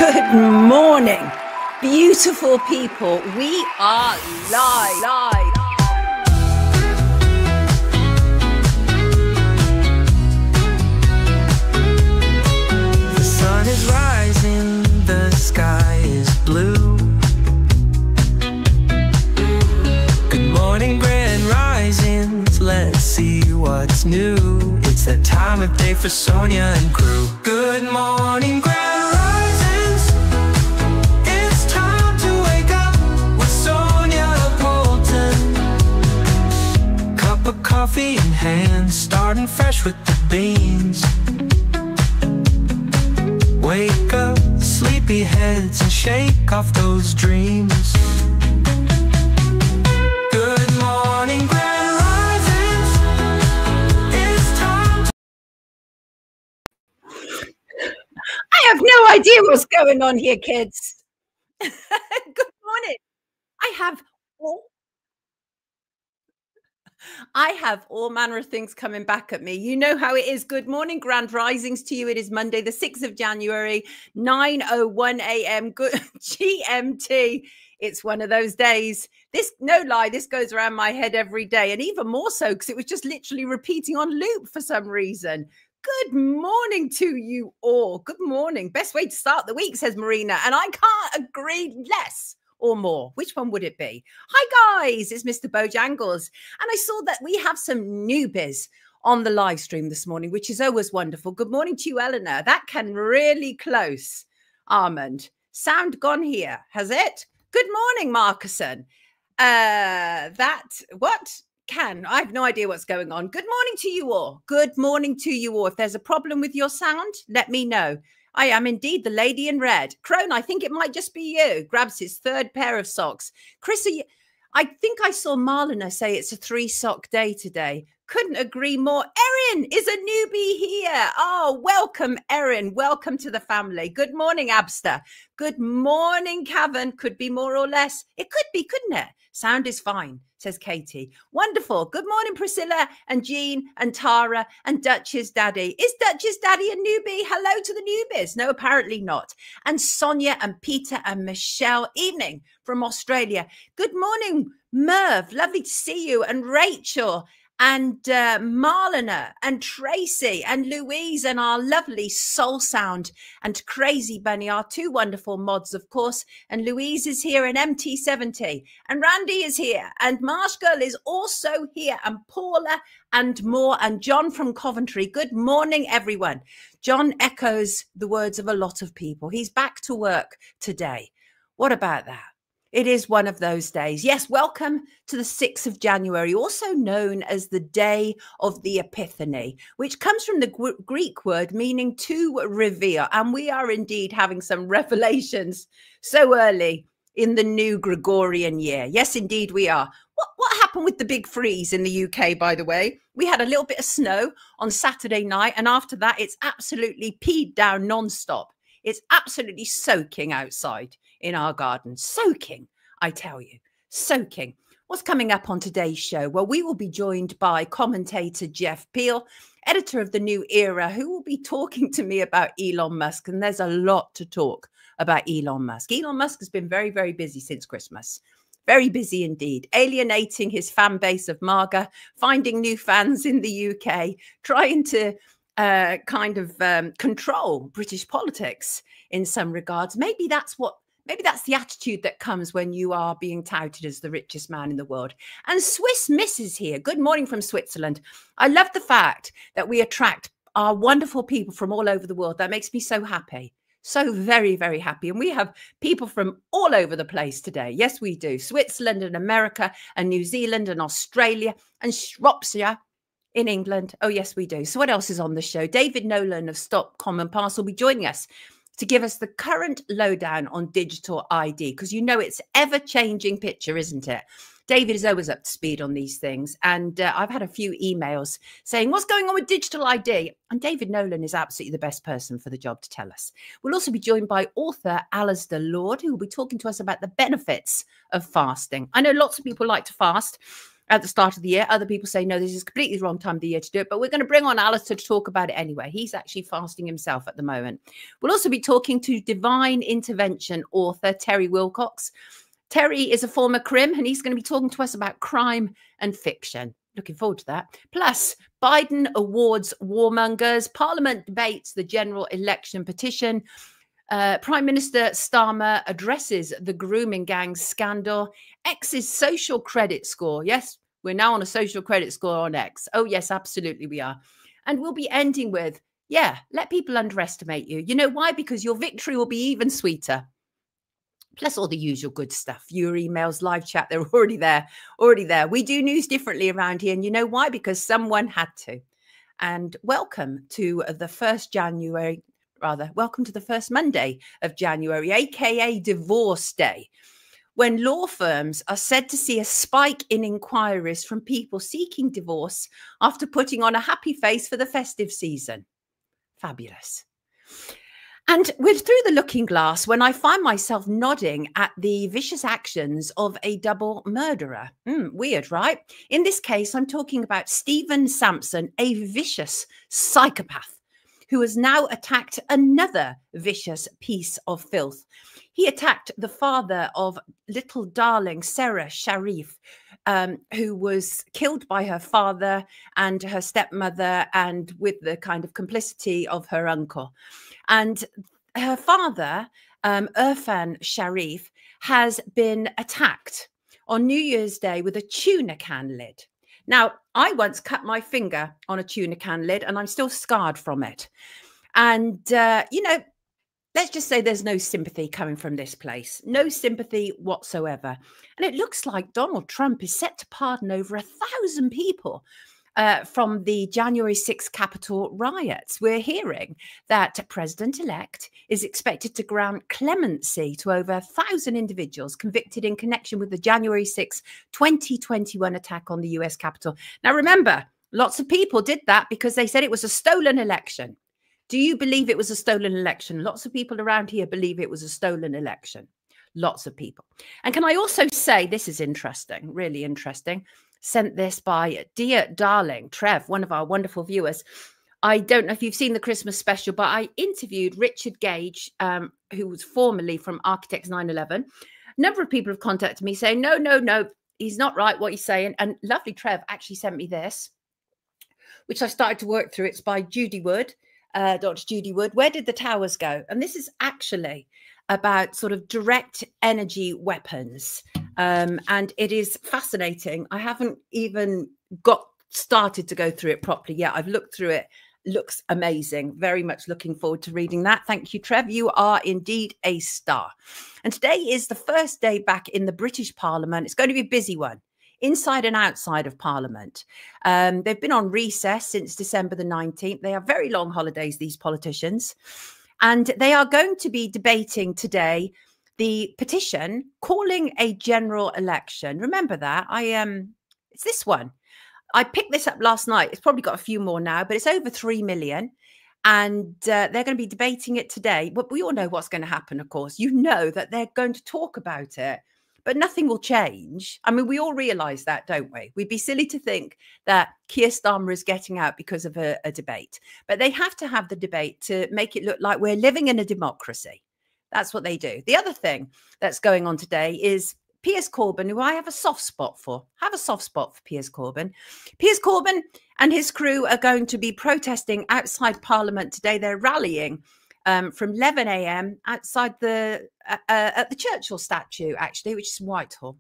Good morning, beautiful people. We are live. The sun is rising, the sky is blue. Good morning, grand risings, let's see what's new. It's that time of day for Sonia and crew. Good morning, grand risings. It's time to wake up with Sonia Poulton. Cup of coffee in hand, starting fresh with the beans. Wake up, sleepy heads, and shake off those dreams. Good morning, grand risings. It's time to... I have no idea what's going on here, kids. Good morning. I have all manner of things coming back at me. You know how it is. Good morning, grand risings to you. It is Monday, the 6th of January, 9:01 a.m. Good GMT. It's one of those days. This, no lie, this goes around my head every day, and even more so because it was just literally repeating on loop for some reason. Good morning to you all. Good morning. Best way to start the week, says Marina, and I can't agree less or more. Which one would it be? Hi guys, it's Mr. Bojangles, and I saw that we have some newbies on the live stream this morning, which is always wonderful. Good morning to you, Eleanor. That can really close. Armand, sound gone here, has it? Good morning, Marcuson. I have no idea what's going on. Good morning to you all. Good morning to you all. If there's a problem with your sound, let me know. I am indeed the lady in red. Crone, I think it might just be you. Grabs his third pair of socks. Chris, I think I saw Marlena say it's a 3-sock day today. Couldn't agree more. Erin is a newbie here. Oh, welcome, Erin. Welcome to the family. Good morning, Abster. Good morning, Cavan. Could be more or less. It could be, couldn't it? Sound is fine, says Katie. Wonderful. Good morning, Priscilla and Jean and Tara and Dutch's daddy. Is Dutch's daddy a newbie? Hello to the newbies. No, apparently not. And Sonia and Peter and Michelle. Evening from Australia. Good morning, Merv. Lovely to see you. And Rachel. And Marlena and Tracy and Louise and our lovely Soul Sound and Crazy Bunny, our two wonderful mods, of course. And Louise is here and MT70 and Randy is here and Marsh Girl is also here and Paula and more and John from Coventry. Good morning, everyone. John echoes the words of a lot of people. He's back to work today. What about that? It is one of those days. Yes, welcome to the 6th of January, also known as the Day of the Epiphany, which comes from the Greek word meaning to reveal. And we are indeed having some revelations so early in the new Gregorian year. Yes, indeed we are. What happened with the big freeze in the UK, by the way? We had a little bit of snow on Saturday night, and after that, it's absolutely peed down nonstop. It's absolutely soaking outside in our garden. Soaking, I tell you, soaking. What's coming up on today's show? Well, we will be joined by commentator Jeff Peel, editor of The New Era, who will be talking to me about Elon Musk. And there's a lot to talk about Elon Musk. Elon Musk has been very, very busy since Christmas. Very busy indeed, alienating his fan base of MAGA, finding new fans in the UK, trying to control British politics in some regards. Maybe that's the attitude that comes when you are being touted as the richest man in the world. And Swiss Miss is here. Good morning from Switzerland. I love the fact that we attract our wonderful people from all over the world. That makes me so happy. So very, very happy. And we have people from all over the place today. Yes, we do. Switzerland and America and New Zealand and Australia and Shropshire in England. Oh, yes, we do. So what else is on the show? David Nolan of stopcommonpass will be joining us to give us the current lowdown on digital ID, because you know it's ever-changing picture, isn't it? David is always up to speed on these things. And I've had a few emails saying, what's going on with digital ID? And David Nolan is absolutely the best person for the job to tell us. We'll also be joined by author Alistair Lord, who will be talking to us about the benefits of fasting. I know lots of people like to fast. at the start of the year. Other people say, no, this is completely the wrong time of the year to do it. But we're going to bring on Alistair to talk about it anyway. He's actually fasting himself at the moment. We'll also be talking to Divine Intervention author Terry Wilcox. Terry is a former crim, and he's going to be talking to us about crime and fiction. Looking forward to that. Plus, Biden awards warmongers. Parliament debates the general election petition. Prime Minister Starmer addresses the Grooming Gangs scandal. X's social credit score. Yes, we're now on a social credit score on X. Oh, yes, absolutely we are. And we'll be ending with, yeah, let people underestimate you. You know why? Because your victory will be even sweeter. Plus all the usual good stuff. Your emails, live chat, they're already there. We do news differently around here. And you know why? Because someone had to. And welcome to the 1st January, welcome to the first Monday of January, aka Divorce Day, when law firms are said to see a spike in inquiries from people seeking divorce after putting on a happy face for the festive season. Fabulous. And we're through the looking glass when I find myself nodding at the vicious actions of a double murderer. Weird, right? In this case, I'm talking about Stephen Sampson, a vicious psychopath who has now attacked another vicious piece of filth. He attacked the father of little darling Sarah Sharif, who was killed by her father and her stepmother, and with the kind of complicity of her uncle. And her father, Irfan Sharif, has been attacked on New Year's Day with a tuna can lid. Now, I once cut my finger on a tuna can lid and I'm still scarred from it. And, you know, let's just say there's no sympathy coming from this place. No sympathy whatsoever. And it looks like Donald Trump is set to pardon over 1,000 people from the January 6th Capital Riots. We're hearing that President-elect is expected to grant clemency to over 1,000 individuals convicted in connection with the January 6th, 2021 attack on the US Capitol. Now, remember, lots of people did that because they said it was a stolen election. Do you believe it was a stolen election? Lots of people around here believe it was a stolen election. Lots of people. And can I also say, this is interesting, really interesting. Sent this by dear darling Trev, one of our wonderful viewers. I don't know if you've seen the Christmas special, but I interviewed Richard Gage, who was formerly from Architects 9/11. A number of people have contacted me saying, no, he's not right what he's saying. And lovely Trev actually sent me this, which I started to work through. It's by Judy Wood, Dr. Judy Wood. Where did the towers go? And this is actually about sort of direct energy weapons. And it is fascinating. I haven't even got started to go through it properly yet. I've looked through it. Looks amazing. Very much looking forward to reading that. Thank you, Trev. You are indeed a star. And today is the first day back in the British Parliament. It's going to be a busy one, inside and outside of Parliament. They've been on recess since December the 19th. They have very long holidays, these politicians. And they are going to be debating today the petition calling a general election. Remember that? It's this one. I picked this up last night. It's probably got a few more now, but it's over 3 million. And they're going to be debating it today. But we all know what's going to happen, of course. You know that they're going to talk about it, but nothing will change. I mean, we all realise that, don't we? We'd be silly to think that Keir Starmer is getting out because of a debate. But they have to have the debate to make it look like we're living in a democracy. That's what they do. The other thing that's going on today is Piers Corbyn, who I have a soft spot for. Have a soft spot for Piers Corbyn. Piers Corbyn and his crew are going to be protesting outside Parliament today. They're rallying from 11 a.m. outside at the Churchill statue, actually, which is Whitehall.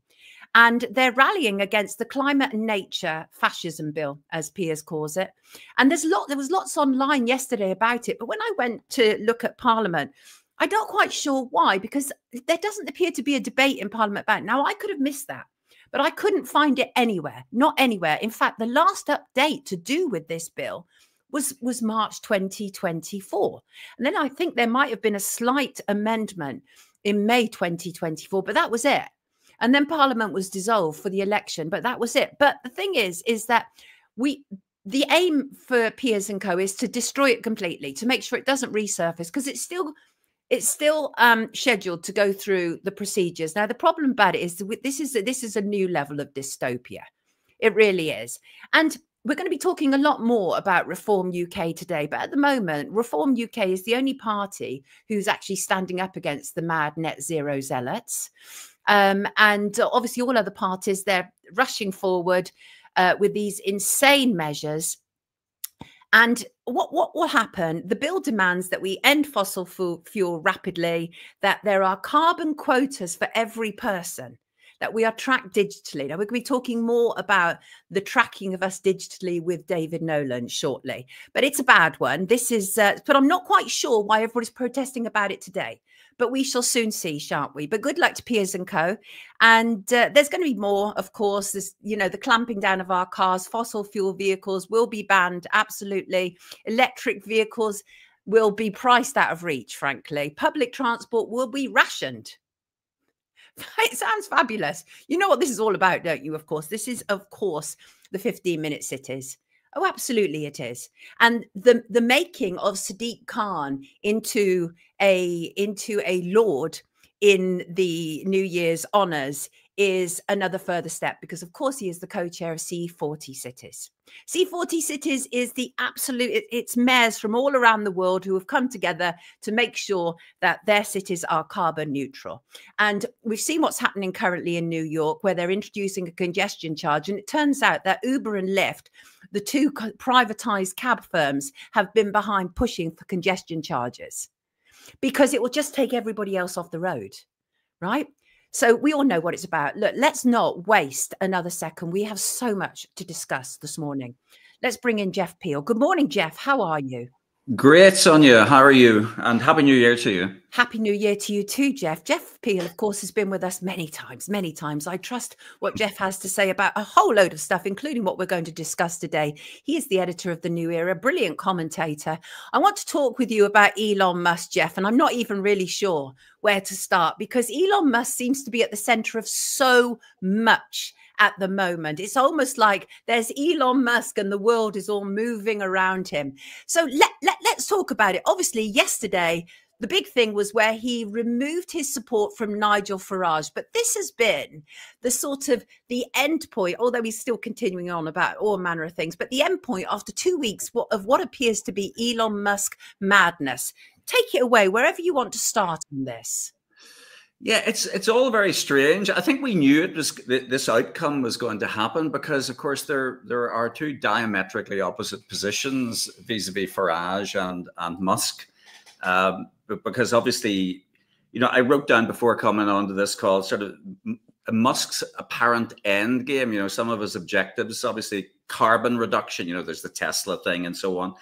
And they're rallying against the climate and nature fascism bill, as Piers calls it. And there was lots online yesterday about it. But when I went to look at Parliament, I'm not quite sure why, because there doesn't appear to be a debate in Parliament about it. Now, I could have missed that, but I couldn't find it anywhere, not anywhere. In fact, the last update to do with this bill was March 2024. And then I think there might have been a slight amendment in May 2024, but that was it. And then Parliament was dissolved for the election, but that was it. But the thing is that the aim for Piers and Co is to destroy it completely, to make sure it doesn't resurface, because it's still scheduled to go through the procedures. Now, the problem about it is this is a new level of dystopia. It really is. And we're going to be talking a lot more about Reform UK today. But at the moment, Reform UK is the only party who's actually standing up against the mad net zero zealots. And obviously all other parties, they're rushing forward with these insane measures. And what will happen? The bill demands that we end fossil fuel rapidly, that there are carbon quotas for every person, that we are tracked digitally. Now, we're going to be talking more about the tracking of us digitally with David Nolan shortly, but it's a bad one. This is, but I'm not quite sure why everybody's protesting about it today, but we shall soon see, shan't we? But good luck to Piers & Co. And there's going to be more, of course, this, you know, the clamping down of our cars, fossil fuel vehicles will be banned. Absolutely. Electric vehicles will be priced out of reach, frankly. Public transport will be rationed. It sounds fabulous. You know what this is all about, don't you? Of course, this is, of course, the 15-minute cities. Oh, absolutely, it is. And the making of Sadiq Khan into a lord in the New Year's honours is another further step, because of course he is the co-chair of C40 Cities. C40 Cities is the absolute, it's mayors from all around the world who have come together to make sure that their cities are carbon neutral. And we've seen what's happening currently in New York, where they're introducing a congestion charge. And it turns out that Uber and Lyft, the two privatized cab firms, have been behind pushing for congestion charges, because it will just take everybody else off the road, right? So we all know what it's about. Look, let's not waste another second. We have so much to discuss this morning. Let's bring in Jeff Peel. Good morning, Jeff. How are you? Great, Sonia. How are you? And Happy New Year to you. Happy New Year to you too, Jeff. Jeff Peel, of course, has been with us many times, many times. I trust what Jeff has to say about a whole load of stuff, including what we're going to discuss today. He is the editor of The New Era, brilliant commentator. I want to talk with you about Elon Musk, Jeff, and I'm not even really sure where to start, because Elon Musk seems to be at the center of so much at the moment. It's almost like there's Elon Musk and the world is all moving around him. So let's talk about it. Obviously, yesterday, the big thing was where he removed his support from Nigel Farage. But this has been the sort of the end point, although he's still continuing on about all manner of things, but the end point after 2 weeks of what appears to be Elon Musk madness. Take it away, wherever you want to start on this. Yeah, it's all very strange. I think we knew it was this outcome was going to happen because, of course, there are two diametrically opposite positions vis-a-vis Farage and Musk. Because obviously, you know, I wrote down before coming onto this call sort of Musk's apparent end game. You know, some of his objectives, obviously, carbon reduction. You know, there's the Tesla thing and so on.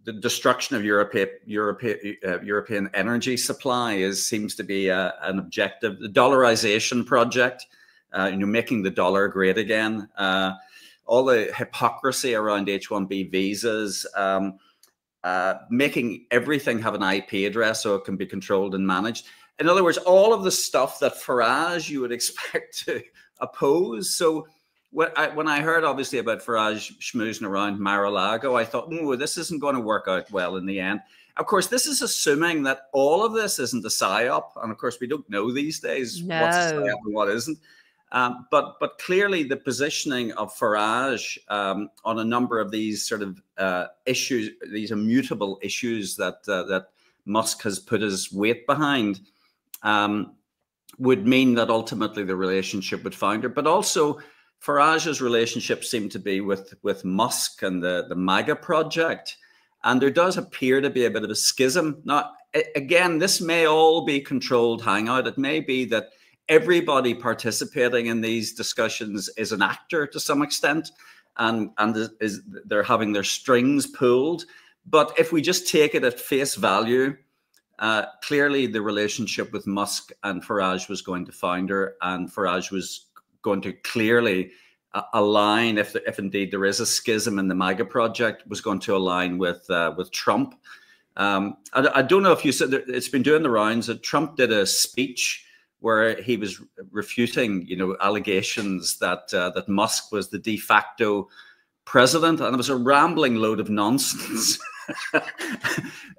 The destruction of European energy supply seems to be an objective. The dollarization project, you know, making the dollar great again. All the hypocrisy around H-1B visas, making everything have an IP address so it can be controlled and managed. In other words, all of the stuff that Farage you would expect to oppose. So when I heard obviously about Farage schmoozing around Mar-a-Lago, I thought, oh, this isn't going to work out well in the end. Of course, this is assuming that all of this isn't a psyop. And of course, we don't know these days what's a psyop and what isn't. But clearly the positioning of Farage on a number of these sort of issues, these immutable issues that Musk has put his weight behind, would mean that ultimately the relationship would founder. But also Farage's relationship seemed to be with Musk and the MAGA project. And there does appear to be a bit of a schism. Now, again, this may all be controlled hangout. It may be that everybody participating in these discussions is an actor to some extent, and they're having their strings pulled. But if we just take it at face value, clearly the relationship with Musk and Farage was going to founder, and Farage was going to clearly align, if indeed there is a schism in the MAGA project, was going to align with Trump. I don't know if you said, it's been doing the rounds that Trump did a speech where he was refuting, you know, allegations that Musk was the de facto president, and it was a rambling load of nonsense.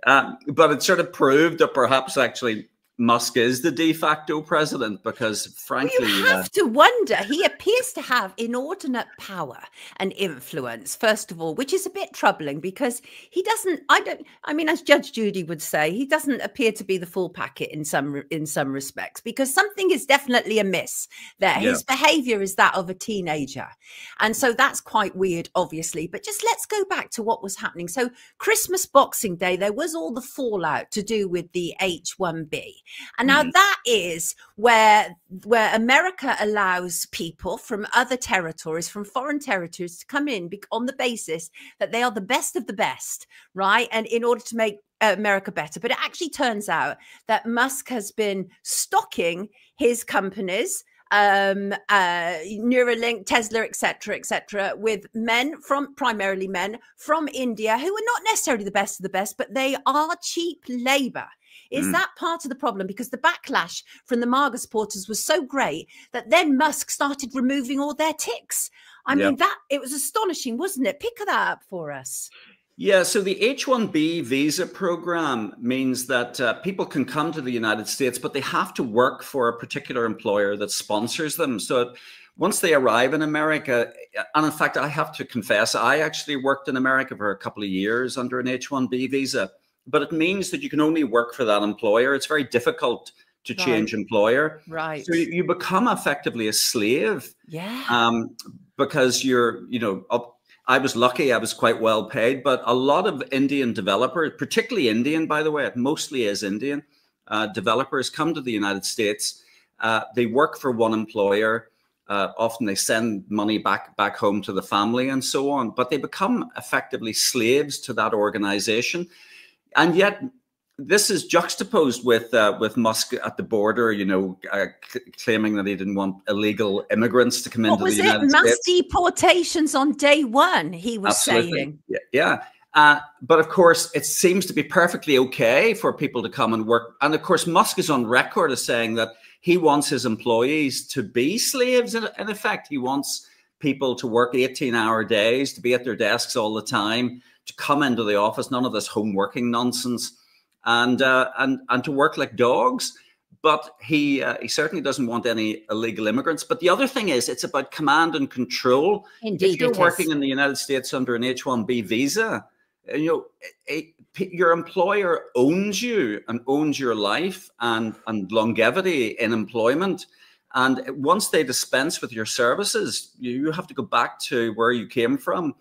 But it sort of proved that perhaps actually Musk is the de facto president, because frankly, well, you have to wonder. He appears to have inordinate power and influence, first of all, which is a bit troubling because he doesn't, I mean, as Judge Judy would say, he doesn't appear to be the full packet in some respects, because something is definitely amiss there. Yeah. His behavior is that of a teenager. And so that's quite weird, obviously. But just let's go back to what was happening. So Christmas, Boxing Day, there was all the fallout to do with the H-1B. And now that is where America allows people from other territories, from foreign territories, to come in on the basis that they are the best of the best, right? And in order to make America better. But it actually turns out that Musk has been stocking his companies, Neuralink, Tesla, etc., with primarily men from India who are not necessarily the best of the best, but they are cheap labor. Is that part of the problem? Because the backlash from the MAGA supporters was so great that then Musk started removing all their ticks. I mean, it was astonishing, wasn't it? Pick that up for us. Yeah, so the H-1B visa program means that people can come to the United States, but they have to work for a particular employer that sponsors them. So once they arrive in America, and in fact, I have to confess, I actually worked in America for a couple of years under an H-1B visa, but it means that you can only work for that employer. It's very difficult to change employer. Right. So you become effectively a slave. Yeah. Because I was lucky, I was quite well paid, but a lot of Indian developers, particularly Indian, by the way, it mostly is Indian, developers come to the United States. They work for one employer. Often they send money back home to the family and so on, but they become effectively slaves to that organization. And yet this is juxtaposed with Musk at the border, claiming that he didn't want illegal immigrants to come into the United States. Mass deportations on day one, he was saying. Yeah. But of course, it seems to be perfectly okay for people to come and work. And of course, Musk is on record as saying that he wants his employees to be slaves. In effect, he wants people to work 18-hour days, to be at their desks all the time, to come into the office, none of this home working nonsense. And to work like dogs, but he certainly doesn't want any illegal immigrants. But the other thing is, it's about command and control. Indeed, if you're working in the United States under an H-1B visa, your employer owns you and owns your life and longevity in employment. And once they dispense with your services, you have to go back to where you came from.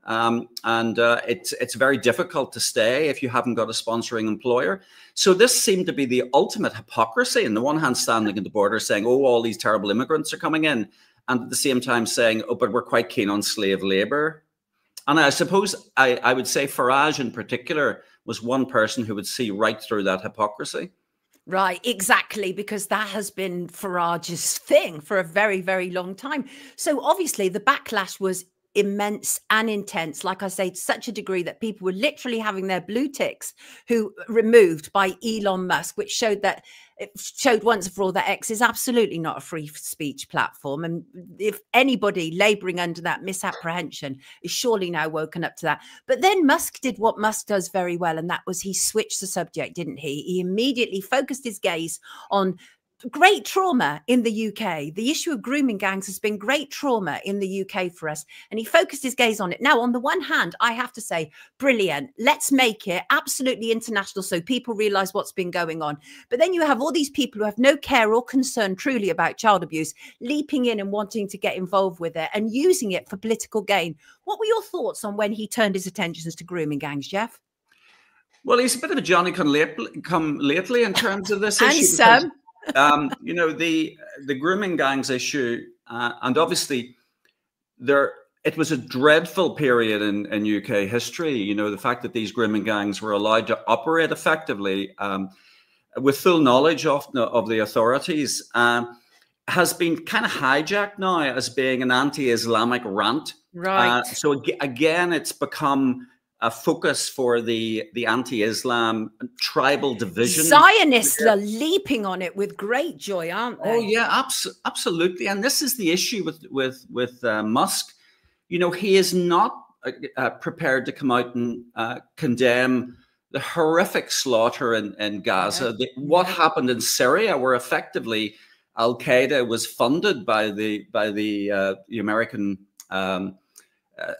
It's very difficult to stay if you haven't got a sponsoring employer. So this seemed to be the ultimate hypocrisy. On the one hand, standing at the border saying, oh, all these terrible immigrants are coming in. And at the same time saying, oh, but we're quite keen on slave labor. And I suppose I would say Farage in particular was one person who would see right through that hypocrisy. Right, exactly, because that has been Farage's thing for a very, very long time. So obviously the backlash was immense and intense, like I say, to such a degree that people were literally having their blue ticks removed by Elon Musk, which showed once and for all that X is absolutely not a free speech platform. And if anybody laboring under that misapprehension is surely now woken up to that. But then Musk did what Musk does very well, and that was he switched the subject, didn't he? He immediately focused his gaze on great trauma in the UK. The issue of grooming gangs has been great trauma in the UK for us. And he focused his gaze on it. Now, on the one hand, I have to say, brilliant. Let's make it absolutely international so people realize what's been going on. But then you have all these people who have no care or concern truly about child abuse, leaping in and wanting to get involved with it and using it for political gain. What were your thoughts on when he turned his attentions to grooming gangs, Jeff? Well, he's a bit of a Johnny come lately in terms of this issue. Some. The grooming gangs issue, and obviously it was a dreadful period in UK history. The fact that these grooming gangs were allowed to operate effectively with full knowledge of the authorities has been kind of hijacked now as being an anti-Islamic rant. Right. So again, it's become a focus for the anti-Islam tribal division. Zionists are leaping on it with great joy, aren't they? Oh yeah, absolutely. And this is the issue with Musk. He is not prepared to come out and condemn the horrific slaughter in Gaza, what happened in Syria, where effectively Al Qaeda was funded by the American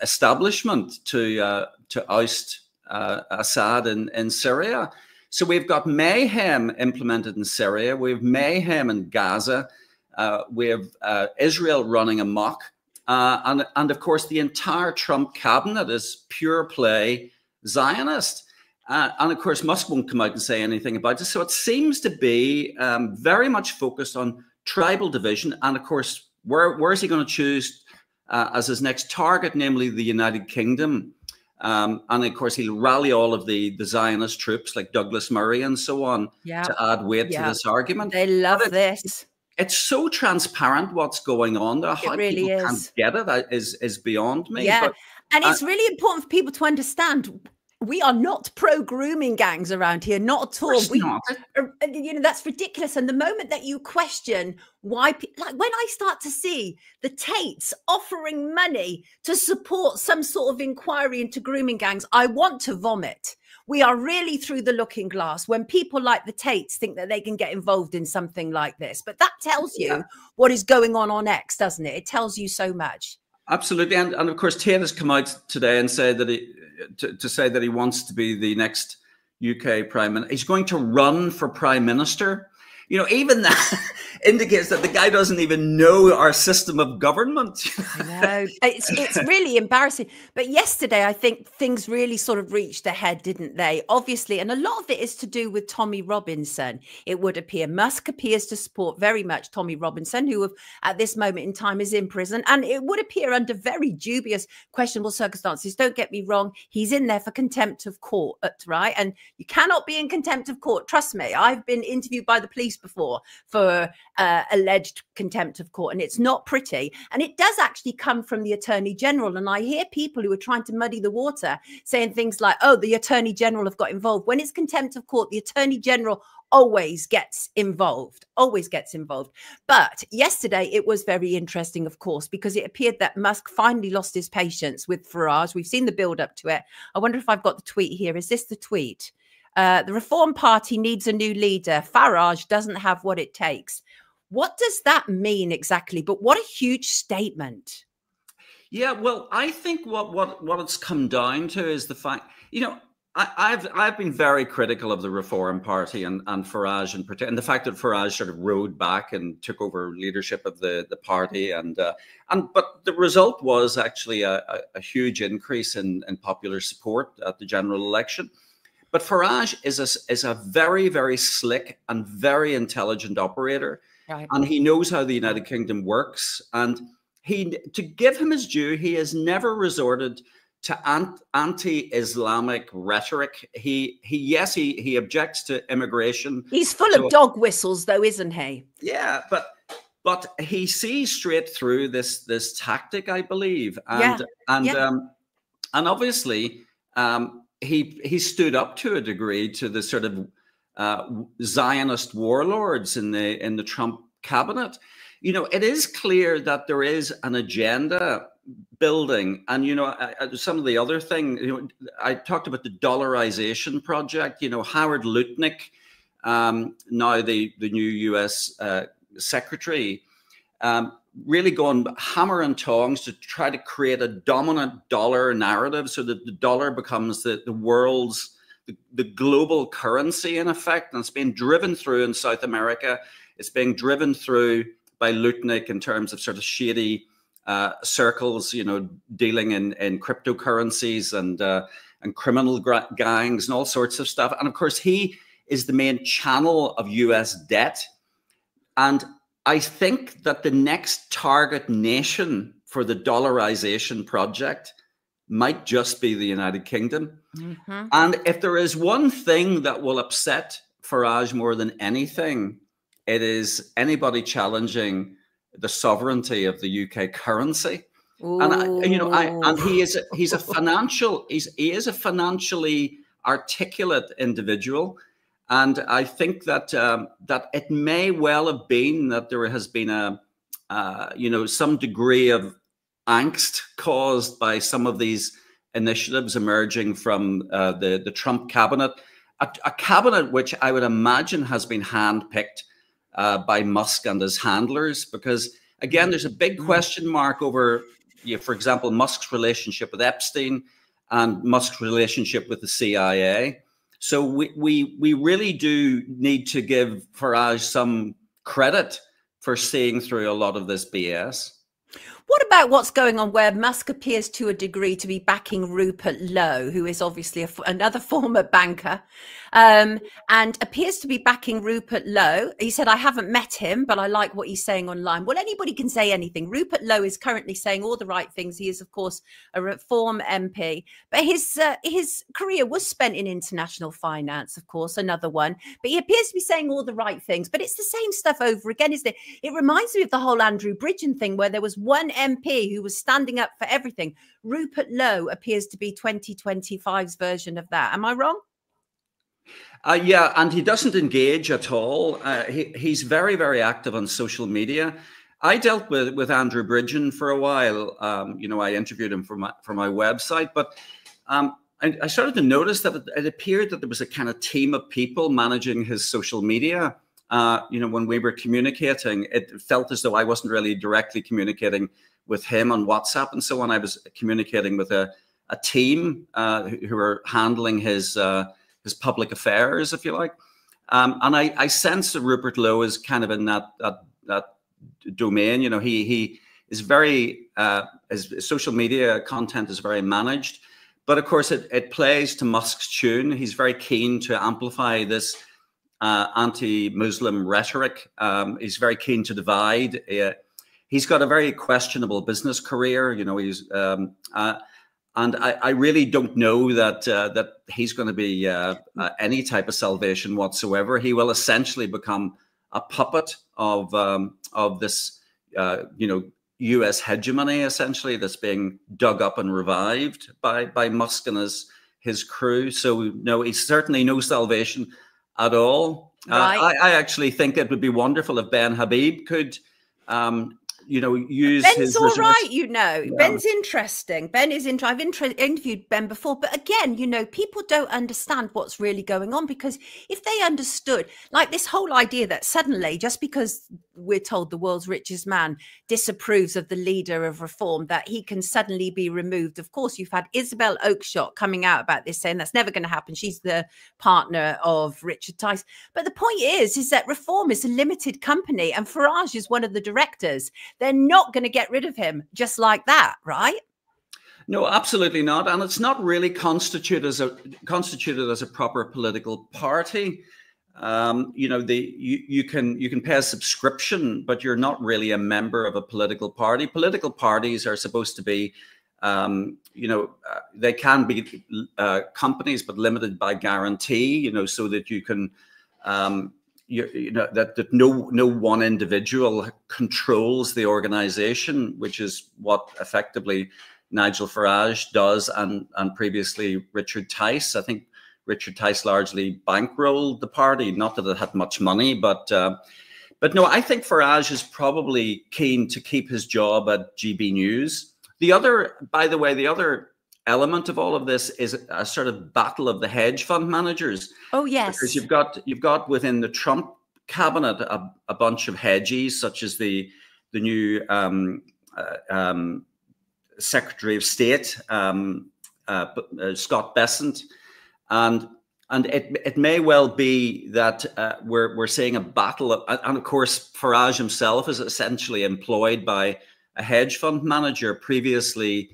establishment to oust Assad in Syria. So we've got mayhem implemented in Syria. We have mayhem in Gaza. We have Israel running amok. And of course, the entire Trump cabinet is pure play Zionist. And of course, Musk won't come out and say anything about it. So it seems to be very much focused on tribal division. And of course, where is he going to choose as his next target, namely the United Kingdom? And of course, he'll rally all of the Zionist troops like Douglas Murray and so on to add weight to this argument. They love this. It's so transparent what's going on there. How really people can't get it is beyond me. Yeah, and it's really important for people to understand. We are not pro grooming gangs around here, not at all. You know, that's ridiculous. And the moment that you question why, like when I start to see the Tates offering money to support some sort of inquiry into grooming gangs, I want to vomit. We are really through the looking glass when people like the Tates think that they can get involved in something like this. But that tells you what is going on X, doesn't it? It tells you so much. Absolutely. And of course, Tate has come out today and said that to say that he wants to be the next UK Prime Minister. He's going to run for Prime Minister. You know, even that indicates that the guy doesn't even know our system of government. I know. It's really embarrassing. But yesterday, I think things really sort of reached a head, didn't they? Obviously, and a lot of it is to do with Tommy Robinson. It would appear Musk appears to support very much Tommy Robinson, who at this moment in time is in prison. And it would appear under very dubious, questionable circumstances. Don't get me wrong. He's in there for contempt of court, right? And you cannot be in contempt of court. Trust me. I've been interviewed by the police before for alleged contempt of court, and it's not pretty. And it does actually come from the Attorney General. And I hear people who are trying to muddy the water saying things like, oh, the Attorney General have got involved. When it's contempt of court, the Attorney General always gets involved, always gets involved. But yesterday it was very interesting, of course, because it appeared that Musk finally lost his patience with Farage. We've seen the build up to it. I wonder if I've got the tweet here. Is this the tweet? The Reform Party needs a new leader. Farage doesn't have what it takes. What does that mean exactly? But what a huge statement. Yeah, well, I think what it's come down to is the fact, you know, I've been very critical of the Reform Party and Farage in particular, and the fact that Farage sort of rode back and took over leadership of the party, but the result was actually a huge increase in popular support at the general election. But Farage is a very, very slick and very intelligent operator, and he knows how the United Kingdom works. And to give him his due, he has never resorted to anti-Islamic rhetoric. He objects to immigration. He's full of dog whistles, though, isn't he? Yeah, but he sees straight through this tactic, I believe, and obviously. He stood up to a degree to the sort of Zionist warlords in the Trump cabinet. You know, it is clear that there is an agenda building, and you know, some of the other things. You know, I talked about the dollarization project. You know, Howard Lutnick, now the new U.S. Secretary. Really going hammer and tongs to try to create a dominant dollar narrative so that the dollar becomes the world's, the global currency in effect. And it's being driven through in South America. It's being driven through by Lutnick in terms of sort of shady circles, you know, dealing in cryptocurrencies and criminal gangs and all sorts of stuff. And of course, he is the main channel of US debt. And I think that the next target nation for the dollarization project might just be the United Kingdom. Mm-hmm. And if there is one thing that will upset Farage more than anything, it is anybody challenging the sovereignty of the UK currency. Ooh. And he is a financially articulate individual. And I think that that it may well have been that there has been some degree of angst caused by some of these initiatives emerging from the Trump cabinet, a cabinet which I would imagine has been handpicked by Musk and his handlers, because again, there's a big question mark over, for example, Musk's relationship with Epstein and Musk's relationship with the CIA. So we really do need to give Farage some credit for seeing through a lot of this BS. What about what's going on where Musk appears to a degree to be backing Rupert Lowe, who is obviously another former banker, and appears to be backing Rupert Lowe? He said, I haven't met him, but I like what he's saying online. Well, anybody can say anything. Rupert Lowe is currently saying all the right things. He is, of course, a Reform MP, but his career was spent in international finance, of course, another one. But he appears to be saying all the right things, but it's the same stuff over again, isn't it? It reminds me of the whole Andrew Bridgen thing, where there was one MP who was standing up for everything. Rupert Lowe appears to be 2025's version of that. Am I wrong? Yeah, and he doesn't engage at all. He's very, very active on social media. I dealt with Andrew Bridgen for a while. You know, I interviewed him for my website, but I started to notice that it appeared that there was a kind of team of people managing his social media. You know, when we were communicating, it felt as though I wasn't really directly communicating with him on WhatsApp and so on. I was communicating with a team who were handling his public affairs, if you like. And I sense that Rupert Lowe is kind of in that domain. You know, he is very, his social media content is very managed. But of course, it plays to Musk's tune. He's very keen to amplify this anti-Muslim rhetoric. He's very keen to divide. He's got a very questionable business career. You know, he's and I really don't know that he's going to be any type of salvation whatsoever. He will essentially become a puppet of this, you know, U.S. hegemony, essentially, that's being dug up and revived by Musk and his crew. So no, he's certainly no salvation at all. Right. I actually think it would be wonderful if Ben Habib could, you know, use Ben's his all resource. right, you know. Yeah. Ben's interesting. Ben is interesting. I've interviewed Ben before, but again, you know, people don't understand what's really going on, because if they understood, like this whole idea that suddenly, just because we're told the world's richest man disapproves of the leader of reform, that he can suddenly be removed. Of course, you've had Isabel Oakeshott coming out about this, saying that's never going to happen. She's the partner of Richard Tice. But the point is that reform is a limited company, and Farage is one of the directors. They're not going to get rid of him just like that, right? No, absolutely not. And it's not really constituted as a proper political party. You know, you can pay a subscription, but you're not really a member of a political party. Political parties are supposed to be, you know, they can be companies, but limited by guarantee. You know, so that you can. You know, that no one individual controls the organization, which is what effectively Nigel Farage does, and previously Richard Tice. I think Richard Tice largely bankrolled the party, not that it had much money, but no, I think Farage is probably keen to keep his job at GB News. By the way, the other element of all of this is a sort of battle of the hedge fund managers. Oh yes, because you've got within the Trump cabinet a bunch of hedgies, such as the new Secretary of State, Scott Bessent, and it may well be that we're seeing a battle, and of course Farage himself is essentially employed by a hedge fund manager previously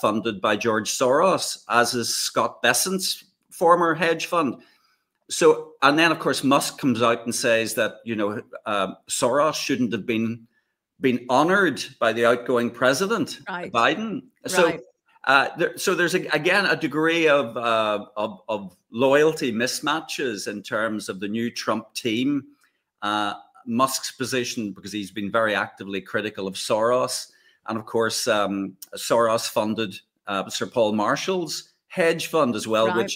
funded by George Soros, as is Scott Bessent's former hedge fund. So, and then of course Musk comes out and says that, you know, Soros shouldn't have been honored by the outgoing president, right, Biden. So, right. So there's again a degree of loyalty mismatches in terms of the new Trump team. Musk's position, because he's been very actively critical of Soros. And of course, Soros funded Sir Paul Marshall's hedge fund as well, right,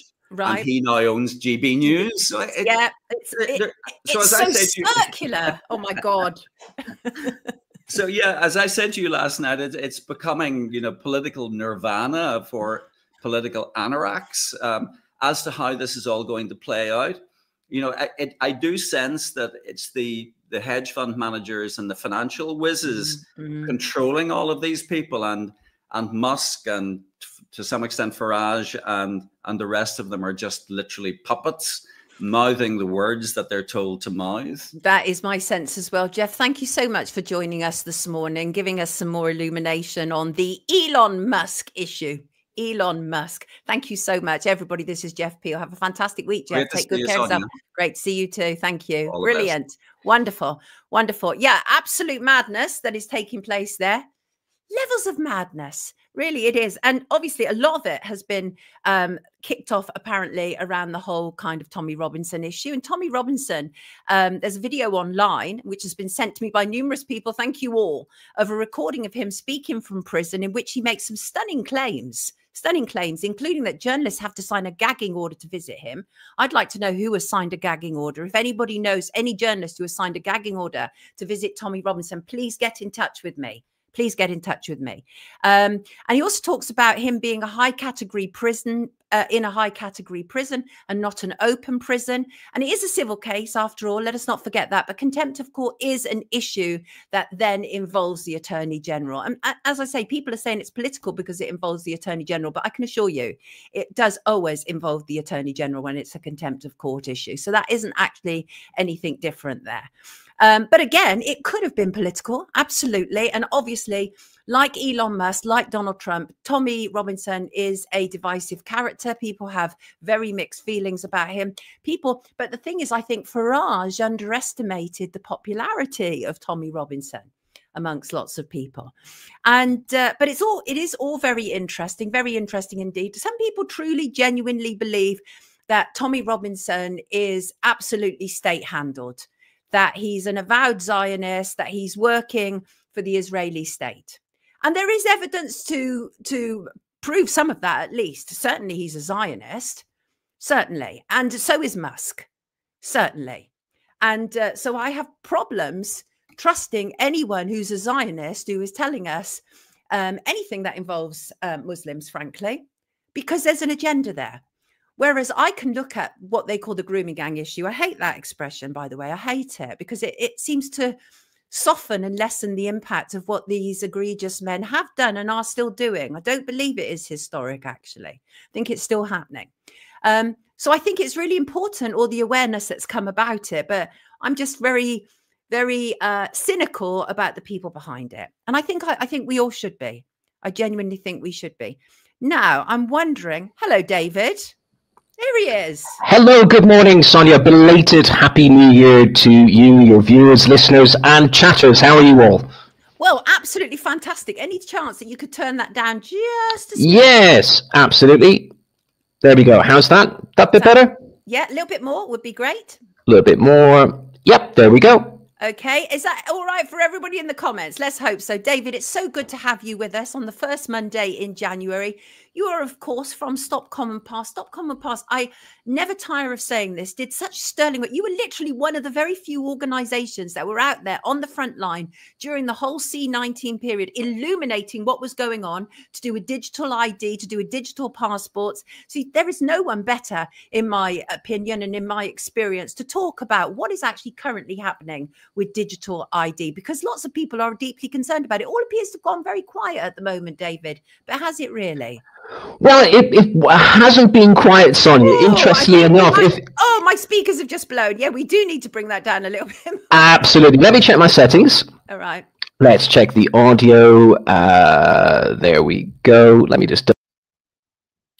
and he now owns GB News. So it's so circular. Oh my God. So yeah, as I said to you last night, it's becoming, you know, political nirvana for political anoraks as to how this is all going to play out. You know, I do sense that it's the hedge fund managers and the financial whizzes controlling all of these people, and Musk and to some extent Farage and the rest of them are just literally puppets mouthing the words that they're told to mouth. That is my sense as well. Jeff, thank you so much for joining us this morning, giving us some more illumination on the Elon Musk issue. Elon Musk. Thank you so much, everybody. This is Jeff Peel. Have a fantastic week, Jeff. Take good care of yourself. Great to see you too. Thank you. Brilliant. Wonderful. Wonderful. Yeah, absolute madness that is taking place there. Levels of madness. Really, it is. And obviously, a lot of it has been kicked off, apparently, around the whole kind of Tommy Robinson issue. And Tommy Robinson, there's a video online, which has been sent to me by numerous people, thank you all, of a recording of him speaking from prison in which he makes some stunning claims, including that journalists have to sign a gagging order to visit him. I'd like to know who has signed a gagging order. If anybody knows any journalist who has signed a gagging order to visit Tommy Robinson, please get in touch with me. Please get in touch with me. And he also talks about him being a high category prison, in a high category prison and not an open prison. And it is a civil case after all, let us not forget that. But contempt of court is an issue that then involves the Attorney General. And as I say, people are saying it's political because it involves the Attorney General. But I can assure you, it does always involve the Attorney General when it's a contempt of court issue. So that isn't actually anything different there. But again, it could have been political, absolutely. And obviously, like Elon Musk, like Donald Trump, Tommy Robinson is a divisive character. People have very mixed feelings about him. But the thing is, I think Farage underestimated the popularity of Tommy Robinson amongst lots of people. And but it is all very interesting indeed. Some people truly, genuinely believe that Tommy Robinson is absolutely state-handled, that he's an avowed Zionist, that he's working for the Israeli state. And there is evidence to prove some of that, at least. Certainly he's a Zionist, certainly. And so is Musk, certainly. And so I have problems trusting anyone who's a Zionist who is telling us anything that involves Muslims, frankly, because there's an agenda there. Whereas I can look at what they call the grooming gang issue. I hate that expression, by the way. I hate it because it seems to soften and lessen the impact of what these egregious men have done and are still doing. I don't believe it is historic, actually. I think it's still happening. So I think it's really important, all the awareness that's come about it. But I'm just very, very cynical about the people behind it. And I think we all should be. I genuinely think we should be. Now, I'm wondering, hello, David. Here he is. Hello, good morning, Sonia. Belated Happy New Year to you, your viewers, listeners, and chatters. How are you all? Well, absolutely fantastic. Any chance that you could turn that down just a bit? Yes, absolutely. There we go. How's that? That bit better? Yeah, a little bit more would be great. A little bit more. Yep, there we go. Okay, is that all right for everybody in the comments? Let's hope so. David, it's so good to have you with us on the first Monday in January. You are, of course, from Stop Common Pass. Stop Common Pass, I never tire of saying this, did such sterling work. You were literally one of the very few organizations that were out there on the front line during the whole C-19 period, illuminating what was going on to do with digital ID, to do with digital passports. See, there is no one better, in my opinion and in my experience, to talk about what is actually currently happening with digital ID, because lots of people are deeply concerned about it. All appears to have gone very quiet at the moment, David, but has it really? Well, it hasn't been quiet, Sonia. Interestingly enough, my speakers have just blown. Yeah, we do need to bring that down a little bit. Absolutely. Let me check my settings. All right. Let's check the audio. There we go. Let me just.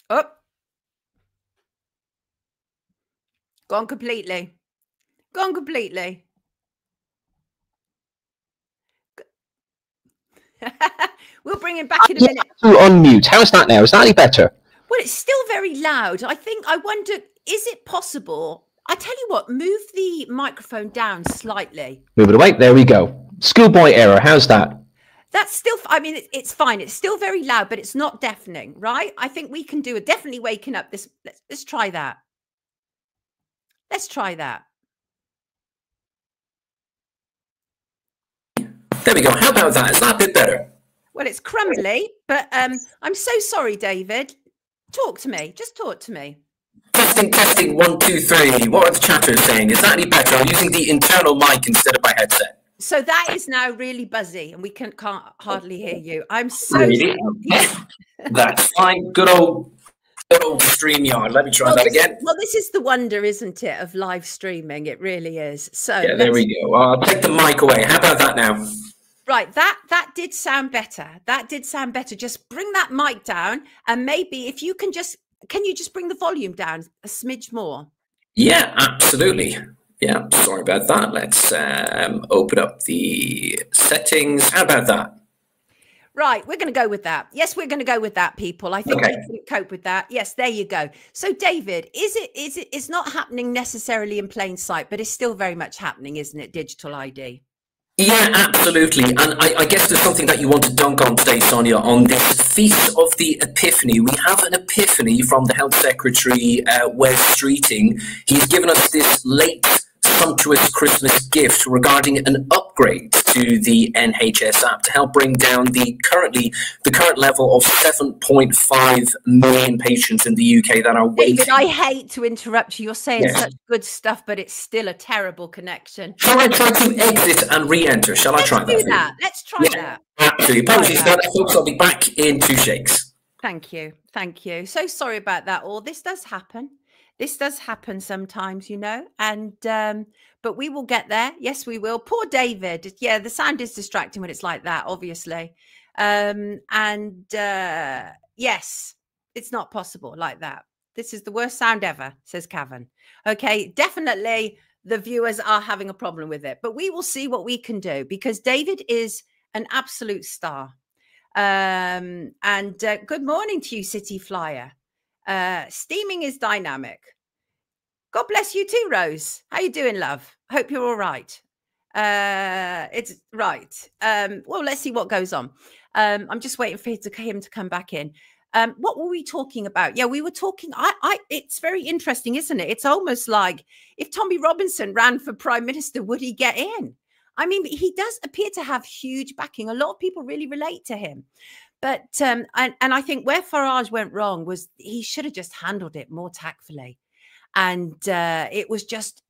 Oh, gone completely. Gone completely. We'll bring him back in a minute. To unmute. How's that now? Is that any better? Well, it's still very loud. I wonder, is it possible? I tell you what, move the microphone down slightly. Move it away. There we go. Schoolboy error. How's that? That's still, I mean, it's fine. It's still very loud, but it's not deafening, right? I think we can do it. Definitely waking up this. Let's try that. Let's try that. There we go. How about that? Is that a bit better? Well, it's crumbly, but I'm so sorry, David. Talk to me. Just talk to me. Testing, testing, 1, 2, 3. What are the chatters saying? Is that any better? I'm using the internal mic instead of my headset. So that is now really buzzy, and we can't hardly hear you. I'm so really? That's fine. Good old StreamYard. Let me try that again. Well, this is the wonder, isn't it, of live streaming? It really is. So yeah, there we go. I'll take the mic away. How about that now? Right, that did sound better. That did sound better. Just bring that mic down, and maybe if you can you just bring the volume down a smidge more? Yeah, absolutely. Yeah, sorry about that. Let's open up the settings. How about that? Right, we're going to go with that. Yes, we're going to go with that, people. I think we can cope with that. Yes, there you go. So, David, it's not happening necessarily in plain sight, but it's still very much happening, isn't it? Digital ID. Yeah, absolutely. And I guess there's something that you want to dunk on today, Sonia, on this Feast of the Epiphany. We have an epiphany from the Health Secretary, Wes Streeting. He's given us this late sumptuous Christmas gift regarding an upgrade to the NHS app to help bring down the current level of 7.5 million patients in the UK that are waiting. David, I hate to interrupt you. You're saying such good stuff, but it's still a terrible connection. Shall I try to exit and re-enter? Shall I try that? Let's try that. Absolutely. Apologies for that, folks. I'll be back in 2 shakes. Thank you. Thank you. So sorry about that. All this does happen. This does happen sometimes, you know, and but we will get there. Yes, we will. Poor David. Yeah, the sound is distracting when it's like that, obviously. Yes, it's not possible like that. This is the worst sound ever, says Cavan. Okay, definitely the viewers are having a problem with it, but we will see what we can do because David is an absolute star. Good morning to you, City Flyer. Steaming is dynamic. God bless you too, Rose. How you doing, love? Hope you're all right. It's right. Well, let's see what goes on. I'm just waiting for him to come back in. What were we talking about? Yeah, we were talking. It's very interesting, isn't it? It's almost like if Tommy Robinson ran for Prime Minister, would he get in? I mean, he does appear to have huge backing. A lot of people really relate to him. But and I think where Farage went wrong was he should have just handled it more tactfully, and it was just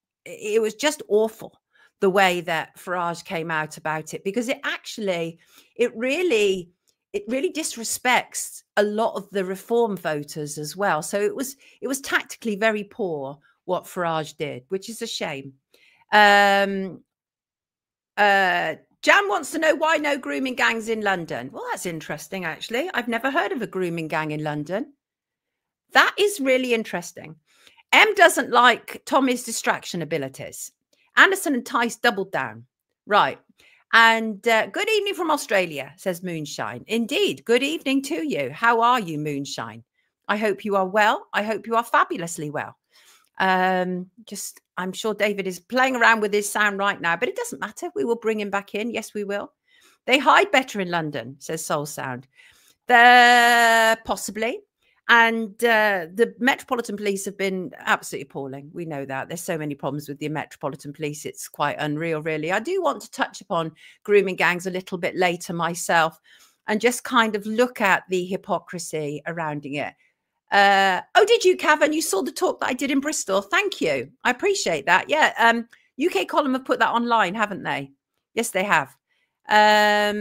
awful the way that Farage came out about it because it really disrespects a lot of the Reform voters as well. So it was tactically very poor what Farage did, which is a shame. Jan wants to know why no grooming gangs in London. Well, that's interesting, actually. I've never heard of a grooming gang in London. That is really interesting. M doesn't like Tommy's distraction abilities. Anderson and Tice doubled down. Right. And good evening from Australia, says Moonshine. Indeed, good evening to you. How are you, Moonshine? I hope you are well. I hope you are fabulously well. I'm sure David is playing around with his sound right now, but it doesn't matter. We will bring him back in. Yes, we will. They hide better in London, says Soul Sound. Possibly. And the Metropolitan Police have been absolutely appalling. We know that. There's so many problems with the Metropolitan Police. It's quite unreal, really. I do want to touch upon grooming gangs a little bit later myself and just kind of look at the hypocrisy surrounding it. Oh, did you, Cavan? You saw the talk that I did in Bristol. Thank you. I appreciate that. Yeah. UK Column have put that online, haven't they? Yes, they have. Let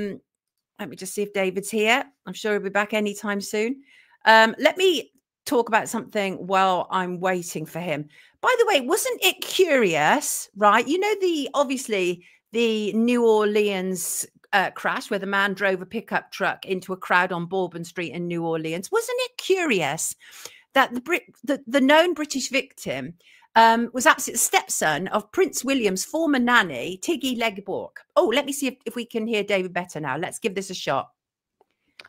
me just see if David's here. I'm sure he'll be back anytime soon. Let me talk about something while I'm waiting for him. By the way, wasn't it curious, right? You know, obviously the New Orleans crash where the man drove a pickup truck into a crowd on Bourbon Street in New Orleans. Wasn't it curious that the known British victim was actually the stepson of Prince William's former nanny, Tiggy Legborg? Oh, let me see if we can hear David better now. Let's give this a shot.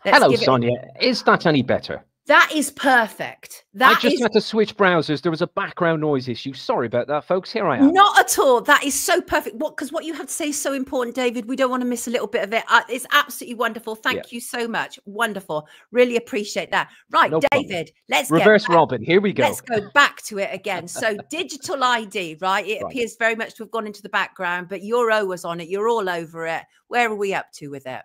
Hello, Sonia. Is that any better? That is perfect. I just had to switch browsers. There was a background noise issue. Sorry about that, folks. Here I am. Not at all. That is so perfect. Because what you have to say is so important, David. We don't want to miss a little bit of it. It's absolutely wonderful. Thank you so much. Wonderful. Really appreciate that. Right, no David, let's reverse Robin. Here we go. Let's go back to it again. So digital ID, right? It appears very much to have gone into the background, but your O was on it. You're all over it. Where are we up to with it?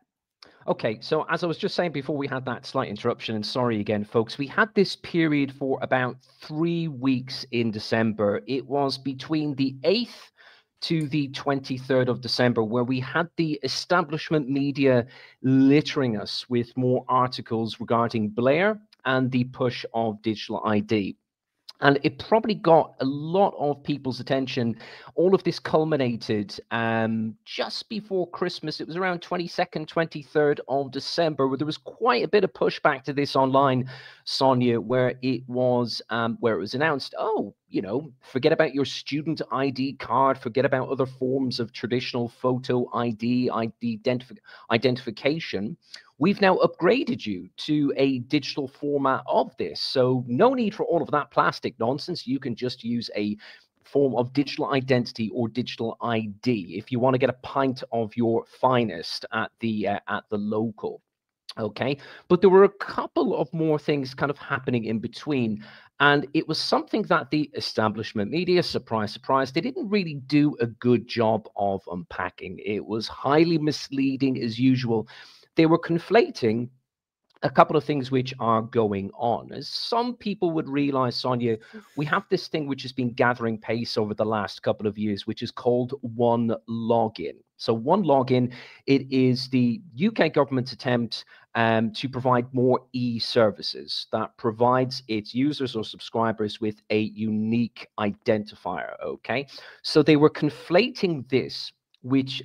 Okay, so as I was just saying before we had that slight interruption, and sorry again, folks, we had this period for about 3 weeks in December. It was between the 8th to the 23rd of December, where we had the establishment media littering us with more articles regarding Blair and the push of digital ID. And it probably got a lot of people's attention. All of this culminated just before Christmas. It was around 22nd, 23rd of December, where there was quite a bit of pushback to this online, Sonia, where it was announced, oh, you know, forget about your student ID card, forget about other forms of traditional photo ID identification. We've now upgraded you to a digital format of this. So no need for all of that plastic nonsense. You can just use a form of digital identity or digital ID if you want to get a pint of your finest at the local. Okay, but there were a couple of more things kind of happening in between. And it was something that the establishment media, surprise, surprise, they didn't really do a good job of unpacking. It was highly misleading as usual. They were conflating a couple of things which are going on. As some people would realize, Sonia, we have this thing which has been gathering pace over the last couple of years, which is called One Login. So One Login, it is the UK government's attempt to provide more e-services that provides its users or subscribers with a unique identifier, okay? So they were conflating this which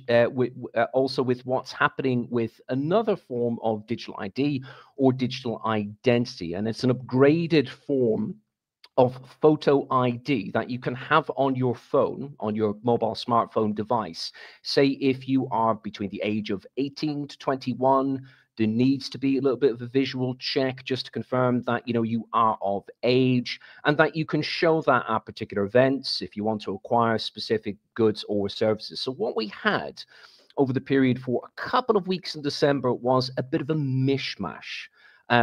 also with what's happening with another form of digital ID or digital identity. And it's an upgraded form of photo ID that you can have on your phone, on your mobile smartphone device. Say if you are between the age of 18 to 21, there needs to be a little bit of a visual check just to confirm that, you know, you are of age and that you can show that at particular events if you want to acquire specific goods or services. So what we had over the period for a couple of weeks in December was a bit of a mishmash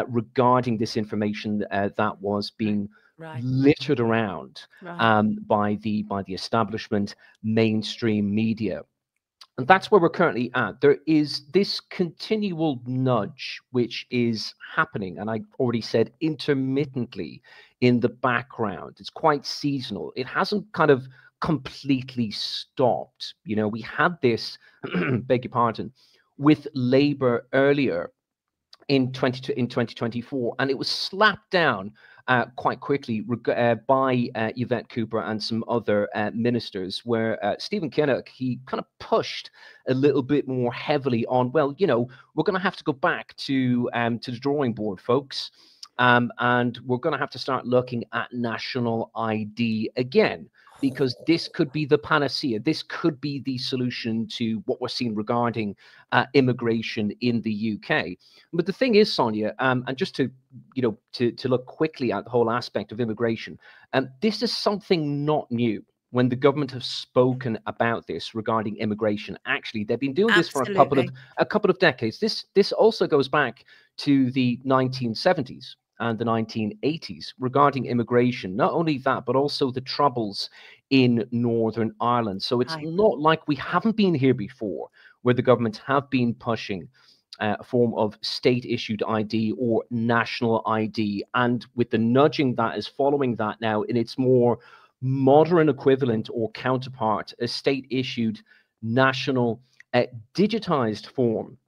regarding this information that was being littered around by the establishment mainstream media. And that's where we're currently at. There is this continual nudge which is happening, and I already said intermittently in the background. It's quite seasonal. It hasn't kind of completely stopped. You know, we had this, beg your pardon, with Labour earlier in 2024, and it was slapped down quite quickly by Yvette Cooper and some other ministers, where Stephen Kinnock, he kind of pushed a little bit more heavily on, well, you know, we're going to have to go back to the drawing board, folks, and we're going to have to start looking at national ID again, because this could be the panacea. This could be the solution to what we're seeing regarding immigration in the UK. But the thing is, Sonia, and just to, you know, to look quickly at the whole aspect of immigration, this is something not new. When the government have spoken about this regarding immigration, actually, they've been doing this for a couple of decades. This also goes back to the 1970s. And the 1980s regarding immigration. Not only that, but also the troubles in Northern Ireland. So it's not like we haven't been here before, where the government have been pushing a form of state-issued ID or national ID. And with the nudging that is following that now in its more modern equivalent or counterpart, a state-issued national digitized form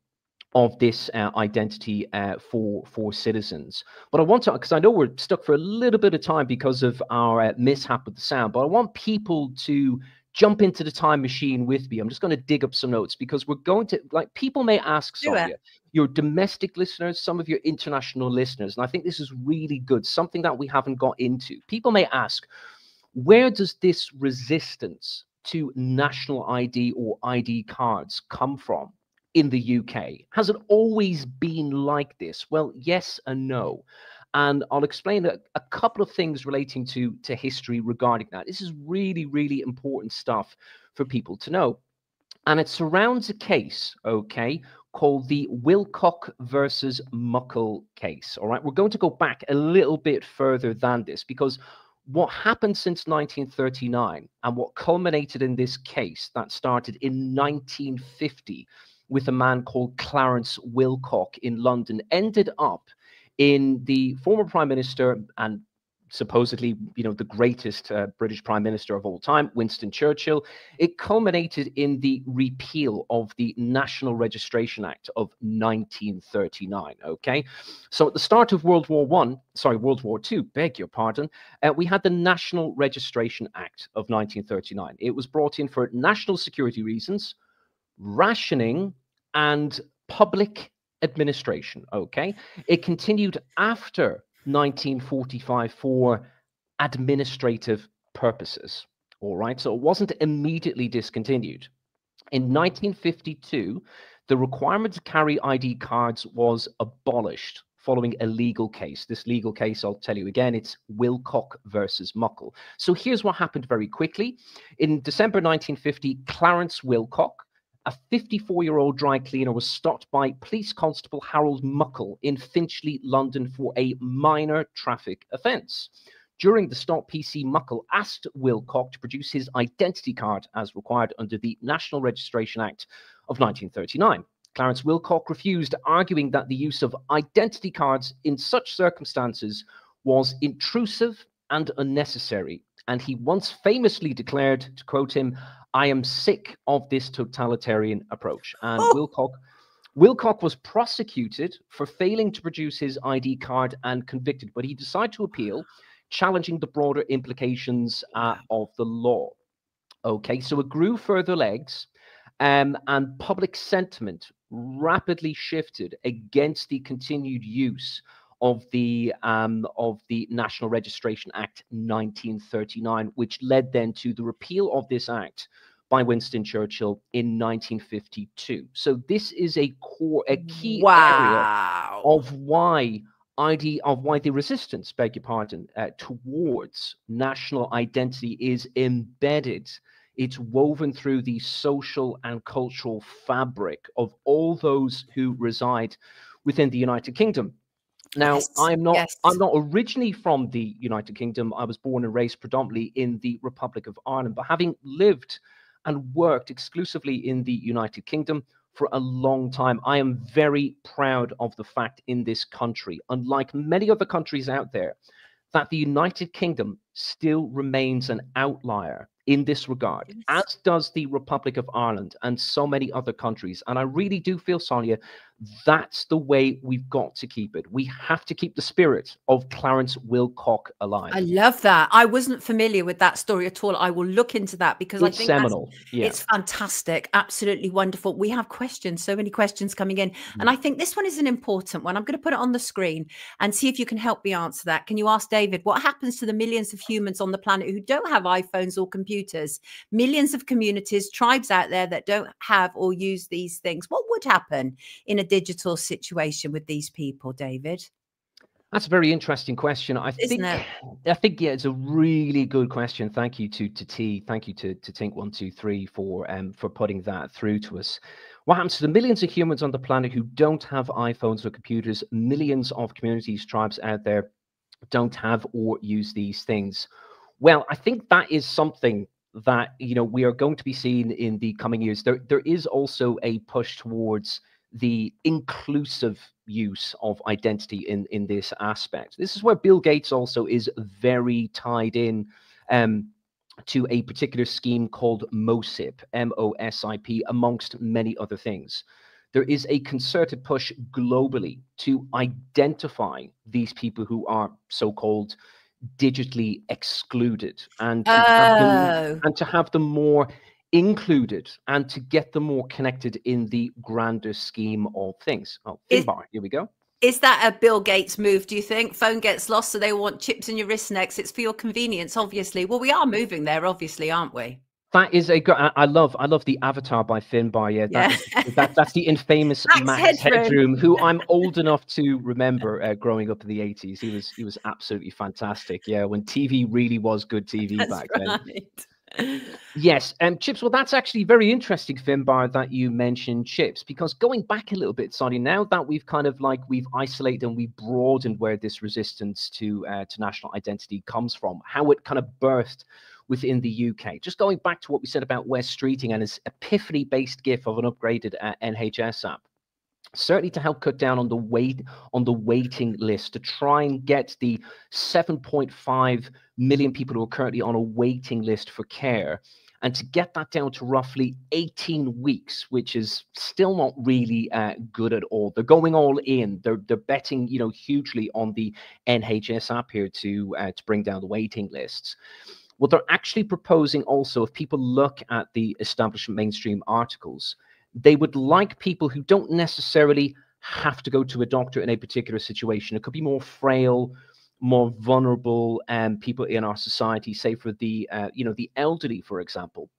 of this identity for citizens. But I want to, because I know we're stuck for a little bit of time because of our mishap with the sound, but I want people to jump into the time machine with me. I'm just going to dig up some notes, because we're going to, like, people may ask, Sonia, your domestic listeners, some of your international listeners, and I think this is really good, something that we haven't got into. People may ask, where does this resistance to national ID or ID cards come from in the UK? Has it always been like this? Well, yes and no. And I'll explain a couple of things relating to history regarding that. This is really, really important stuff for people to know. And it surrounds a case, okay, called the Wilcock versus Muckle case. All right, we're going to go back a little bit further than this, because what happened since 1939 and what culminated in this case that started in 1950 with a man called Clarence Wilcock in London ended up in the former Prime Minister and supposedly, the greatest British Prime Minister of all time, Winston Churchill. It culminated in the repeal of the National Registration Act of 1939. Okay, so at the start of World War II, beg your pardon, we had the National Registration Act of 1939. It was brought in for national security reasons, rationing, and public administration. Okay, it continued after 1945 for administrative purposes. All right, so it wasn't immediately discontinued. In 1952, the requirement to carry ID cards was abolished following a legal case. This legal case, I'll tell you again, it's Wilcock versus Muckle. So here's what happened very quickly. In December 1950, Clarence Wilcock, a 54-year-old dry cleaner, was stopped by Police Constable Harold Muckle in Finchley, London, for a minor traffic offence. During the stop, PC Muckle asked Wilcock to produce his identity card as required under the National Registration Act of 1939. Clarence Wilcock refused, arguing that the use of identity cards in such circumstances was intrusive and unnecessary. And he once famously declared, to quote him, "I am sick of this totalitarian approach." And Wilcock was prosecuted for failing to produce his ID card and convicted, but he decided to appeal, challenging the broader implications of the law. Okay, so it grew further legs, and public sentiment rapidly shifted against the continued use of the National Registration Act 1939, which led then to the repeal of this act by Winston Churchill in 1952. So this is a key area of why the resistance, beg your pardon, towards national identity is embedded. It's woven through the social and cultural fabric of all those who reside within the United Kingdom. Now, I'm not originally from the United Kingdom. I was born and raised predominantly in the Republic of Ireland, but having lived and worked exclusively in the United Kingdom for a long time, I am very proud of the fact in this country, unlike many other countries out there, that the United Kingdom still remains an outlier in this regard, as does the Republic of Ireland and so many other countries. And I really do feel, Sonia, that's the way we've got to keep it. We have to keep the spirit of Clarence Wilcock alive. I love that. I wasn't familiar with that story at all. I will look into that because it's I think seminal. It's fantastic. Absolutely wonderful. We have questions, so many questions coming in. And I think this one is an important one. I'm going to put it on the screen and see if you can help me answer that. Can you ask David, what happens to the millions of humans on the planet who don't have iPhones or computers? Millions of communities, tribes out there that don't have or use these things. What would happen in a digital situation with these people, David? That's a very interesting question. I think yeah, it's a really good question. Thank you to T. Thank you to Tink123 for putting that through to us. What happens to the millions of humans on the planet who don't have iPhones or computers? Millions of communities, tribes out there don't have or use these things. Well, I think that is something that we are going to be seeing in the coming years. There is also a push towards the inclusive use of identity in this aspect. This is where Bill Gates also is very tied in to a particular scheme called MOSIP, M-O-S-I-P, amongst many other things. There is a concerted push globally to identify these people who are so-called digitally excluded and to have them more included and to get them more connected in the grander scheme of things. Oh, Finbar, here we go. Is that a Bill Gates move, do you think? Phone gets lost, so they want chips in your wrist next. It's for your convenience, obviously. Well, we are moving there, obviously, aren't we? That is a good. I love the avatar by Finbar. Yeah, that's the infamous Max Headroom, who I'm old enough to remember growing up in the 80s. He was absolutely fantastic. Yeah, when TV really was good TV back then. Yes, chips. Well, that's actually very interesting, Finbar, that you mentioned chips, because going back a little bit, Sonia, now that we've kind of we've isolated and we've broadened where this resistance to national identity comes from, how it kind of birthed within the UK. Just going back to what we said about West Streeting and his epiphany-based GIF of an upgraded NHS app. Certainly to help cut down on the waiting list, to try and get the 7.5 million people who are currently on a waiting list for care, and to get that down to roughly 18 weeks, which is still not really good at all. They're going all in. They're betting, you know, hugely on the NHS app here to bring down the waiting lists. What they're actually proposing also, if people look at the establishment mainstream articles, they would like people who don't necessarily have to go to a doctor in a particular situation. It could be more frail, more vulnerable people in our society, say for the you know, the elderly, for example.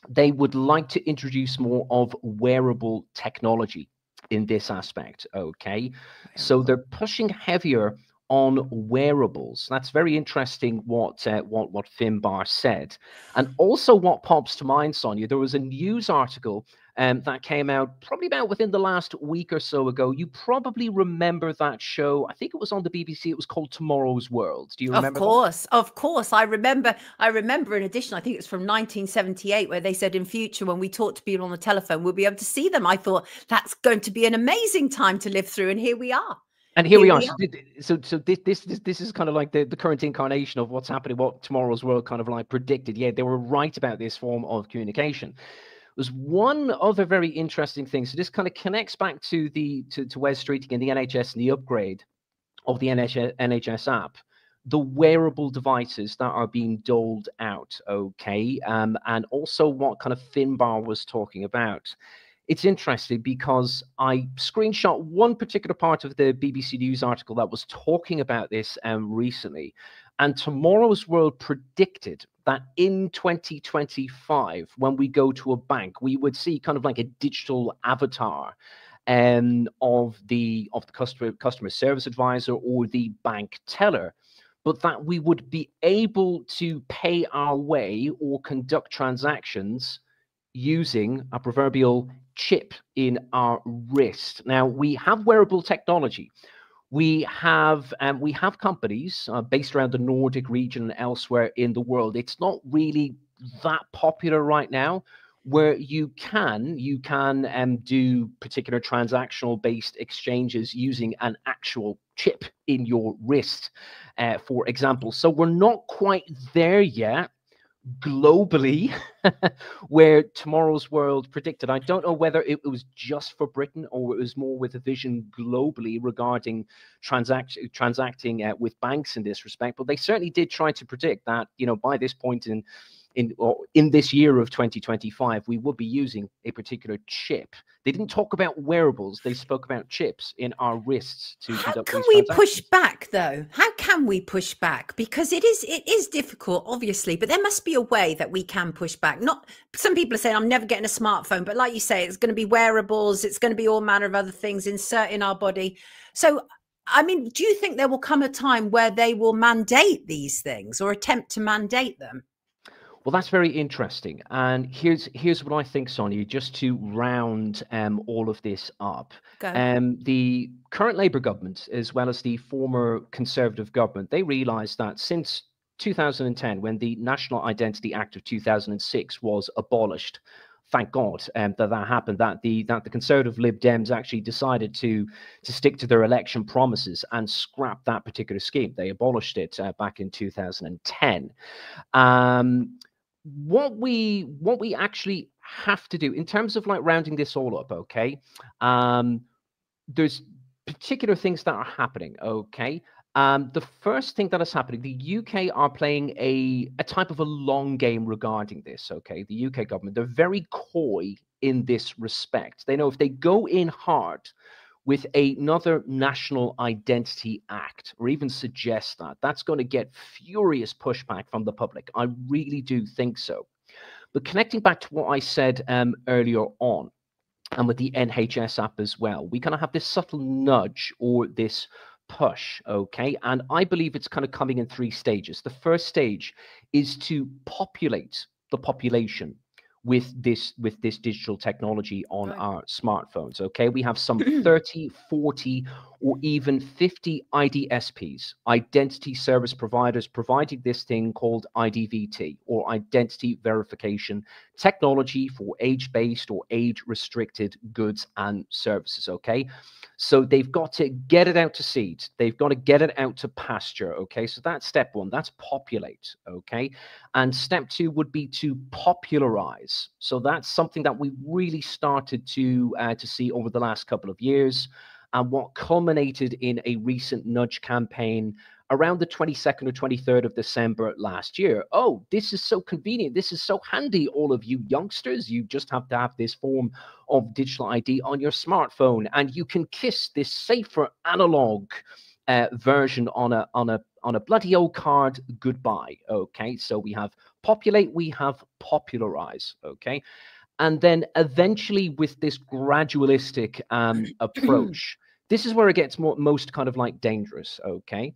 They would like to introduce more of wearable technology in this aspect. Okay, so they're pushing heavier on wearables. That's very interesting what Finbar said. And also what pops to mind, Sonia, there was a news article that came out probably about within the last week or so ago. You probably remember that show. I think it was on the BBC. It was called Tomorrow's World. Do you remember? Of course. I remember in addition, I think it's from 1978, where they said in future, when we talk to people on the telephone, we'll be able to see them. I thought that's going to be an amazing time to live through. And here we are. And here we are. So this is kind of like the current incarnation of what's happening, what Tomorrow's World kind of like predicted. Yeah, they were right about this form of communication. There's one other very interesting thing. So this kind of connects back to Wes Streeting and the NHS and the upgrade of the NHS app. The wearable devices that are being doled out, okay, and also what kind of Finbar was talking about. It's interesting because I screenshot one particular part of the BBC News article that was talking about this recently. And Tomorrow's World predicted that in 2025, when we go to a bank, we would see kind of like a digital avatar of the customer service advisor or the bank teller, but that we would be able to pay our way or conduct transactions using a proverbial chip in our wrist. Now, we have wearable technology. We have companies based around the Nordic region and elsewhere in the world. It's not really that popular right now, where you can do particular transactional based exchanges using an actual chip in your wrist, for example. So we're not quite there yet globally where Tomorrow's World predicted. I don't know whether it was just for Britain or it was more with a vision globally regarding transacting with banks in this respect, but they certainly did try to predict that, you know, by this point in this year of 2025, we will be using a particular chip. They didn't talk about wearables. They spoke about chips in our wrists to conduct these transactions. How can we push back, though? How can we push back? Because it is difficult, obviously, but there must be a way that we can push back. Not some people are saying, I'm never getting a smartphone, but like you say, it's going to be wearables. It's going to be all manner of other things insert in our body. So, I mean, do you think there will come a time where they will mandate these things or attempt to mandate them? Well, that's very interesting. And here's what I think, Sonia, just to round all of this up. The current Labour government, as well as the former Conservative government, they realised that since 2010, when the National Identity Act of 2006 was abolished, thank God that happened, that the Conservative Lib Dems actually decided to stick to their election promises and scrap that particular scheme. They abolished it back in 2010. What we actually have to do in terms of like rounding this all up, okay, there's particular things that are happening, okay. The first thing that is happening, the UK are playing a type of a long game regarding this, okay. The UK government, they're very coy in this respect. They know if they go in hard with another National Identity Act, or even suggest that, that's going to get furious pushback from the public. I really do think so. But connecting back to what I said earlier on, and with the NHS app as well, we kind of have this subtle nudge or this push, okay? And I believe it's kind of coming in three stages. The first stage is to populate the population with this digital technology on our smartphones, okay? We have some 30, 40, or even 50 IDSPs, identity service providers, providing this thing called IDVT, or identity verification technology for age-based or age-restricted goods and services, okay? So they've got to get it out to seed. They've got to get it out to pasture, okay? So that's step one. That's populate, okay? And step two would be to popularize. So that's something that we really started to see over the last couple of years, and what culminated in a recent nudge campaign around the 22nd or 23rd of December last year. Oh, this is so convenient. This is so handy, all of you youngsters. You just have to have this form of digital ID on your smartphone, and you can kiss this safer analog version on a bloody old card goodbye. Okay, so we have populate, we have popularize. Okay, and then eventually with this gradualistic approach, this is where it gets most kind of like dangerous. Okay,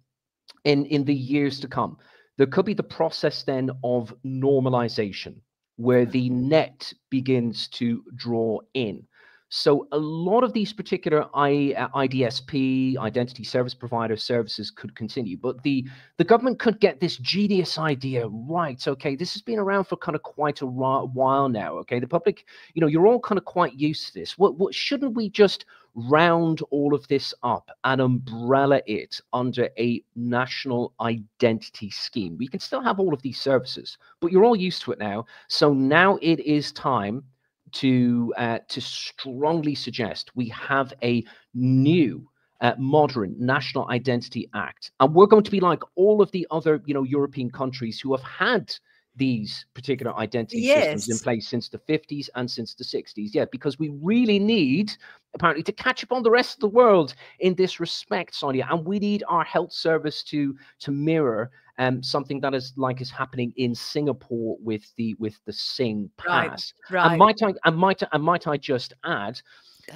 in the years to come, there could be the process then of normalization, where the net begins to draw in. So a lot of these particular IDSP, identity service provider services, could continue, but the government could get this genius idea right. Okay, this has been around for kind of quite a while now. Okay, the public, you know, you're all kind of quite used to this. What shouldn't we just round all of this up and umbrella it under a national identity scheme? We can still have all of these services, but you're all used to it now. So now it is time to strongly suggest we have a new modern National Identity Act, and we're going to be like all of the other, you know, European countries who have had these particular identity systems in place since the 50s and since the 60s. Yeah, because we really need, apparently, to catch up on the rest of the world in this respect, Sonia, and we need our health service to mirror something that is happening in Singapore with the Sing Pass. Right. And might I just add,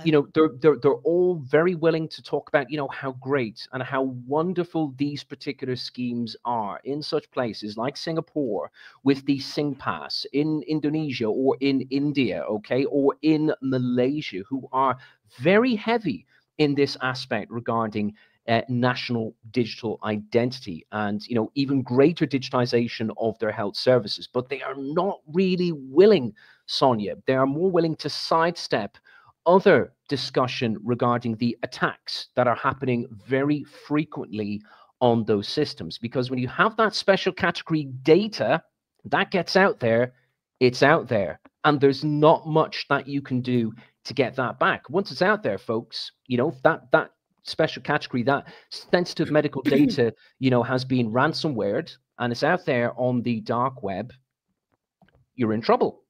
you know, they're all very willing to talk about, you know, how great and how wonderful these particular schemes are in such places like Singapore with the Sing Pass, in Indonesia or in India, okay, or in Malaysia, who are very heavy in this aspect regarding national digital identity and, you know, even greater digitization of their health services. But they are not really willing, Sonia. They are more willing to sidestep other discussion regarding the attacks that are happening very frequently on those systems. Because when you have that special category data, that gets out there, it's out there. And there's not much that you can do to get that back. Once it's out there, folks, you know, that special category, that sensitive medical data, you know, has been ransomwared and it's out there on the dark web, you're in trouble.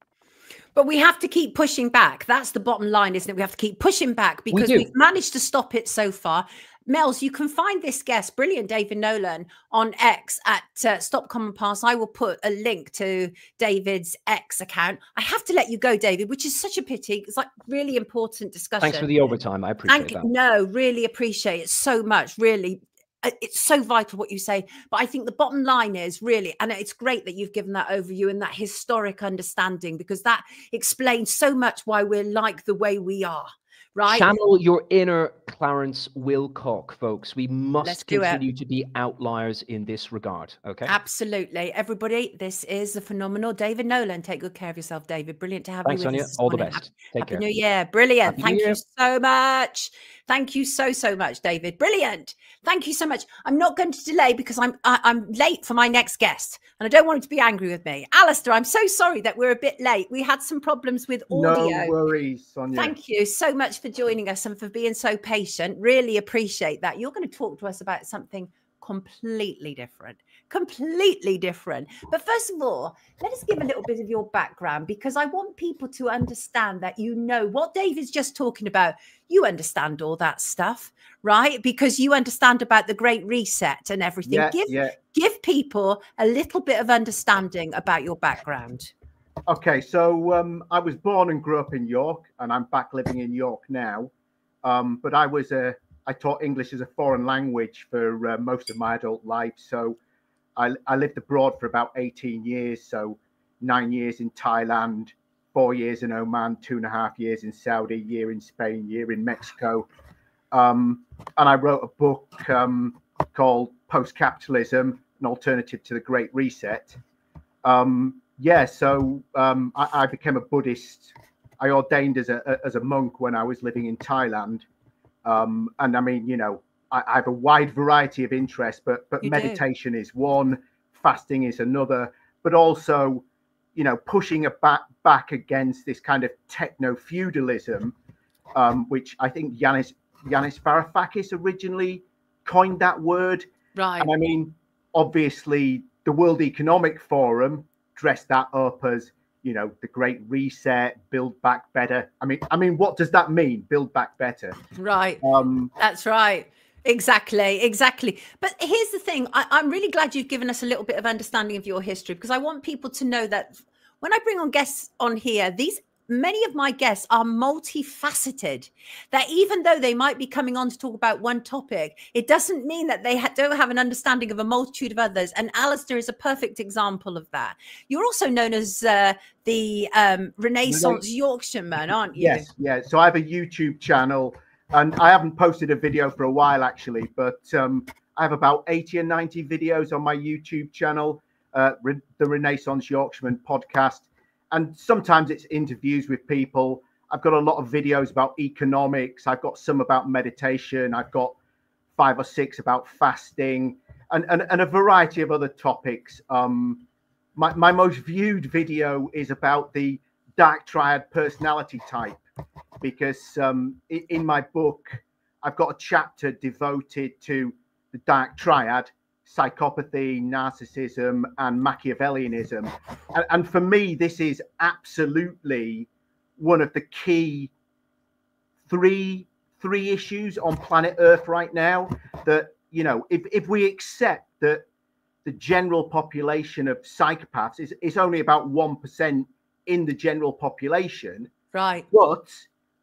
But we have to keep pushing back. That's the bottom line, isn't it? We have to keep pushing back because we've managed to stop it so far. Mels, you can find this guest, brilliant David Nolan, on X at Stop Common Pass. I will put a link to David's X account. I have to let you go, David, which is such a pity. It's like really important discussion. Thanks for the overtime. I appreciate that. No, really appreciate it so much. Really, it's so vital what you say. But I think the bottom line is really, and it's great that you've given that overview and that historic understanding, because that explains so much why we're like the way we are. Right. Channel your inner Clarence Wilcock, folks. We must continue to be outliers in this regard. Okay. Absolutely. Everybody, this is the phenomenal David Nolan. Take good care of yourself, David. Brilliant to have you with Sonia. us. All the best. Take care. Happy New Year. Brilliant. Thank you so much. Thank you so much, David. Brilliant. Thank you so much. I'm not going to delay because I'm late for my next guest and I don't want him to be angry with me. Alistair, I'm so sorry that we're a bit late. We had some problems with audio. No worries, Sonia. Thank you so much for joining us and for being so patient. Really appreciate that. You're going to talk to us about something completely different. But first of all, let us give a little bit of your background, because I want people to understand that, you know, what David's just talking about. You understand all that stuff, right? Because you understand about the Great Reset and everything. Give people a little bit of understanding about your background. Okay, so I was born and grew up in York, and I'm back living in York now. But I taught English as a foreign language for most of my adult life. So I lived abroad for about 18 years. So 9 years in Thailand, 4 years in Oman, 2.5 years in Saudi, year in Spain, year in Mexico. And I wrote a book called Post-Capitalism, an Alternative to the Great Reset. So I became a Buddhist. I ordained as a monk when I was living in Thailand. And I mean, you know, I have a wide variety of interests, but meditation is one, fasting is another, but also, you know, pushing back against this kind of techno-feudalism, which I think Yanis Varoufakis originally coined that word. Right. And I mean, obviously, the World Economic Forum dressed that up as, you know, the Great Reset, build back better. I mean, what does that mean? Build back better. Right. That's right. Exactly. But here's the thing. I'm really glad you've given us a little bit of understanding of your history, because I want people to know that when I bring on guests on here, many of my guests are multifaceted, that even though they might be coming on to talk about one topic, it doesn't mean that they don't have an understanding of a multitude of others. And Alistair is a perfect example of that. You're also known as the Renaissance Yorkshireman, aren't you? Yes, yeah. So I have a YouTube channel, and I haven't posted a video for a while, actually, but I have about 80 or 90 videos on my YouTube channel, the Renaissance Yorkshireman podcast. And sometimes it's interviews with people. I've got a lot of videos about economics. I've got some about meditation. I've got 5 or 6 about fasting and a variety of other topics. My most viewed video is about the dark triad personality type, because in my book, I've got a chapter devoted to the dark triad: psychopathy, narcissism, and Machiavellianism. And for me, this is absolutely one of the key three issues on planet Earth right now. That, you know, if we accept that the general population of psychopaths is only about 1% in the general population, right? But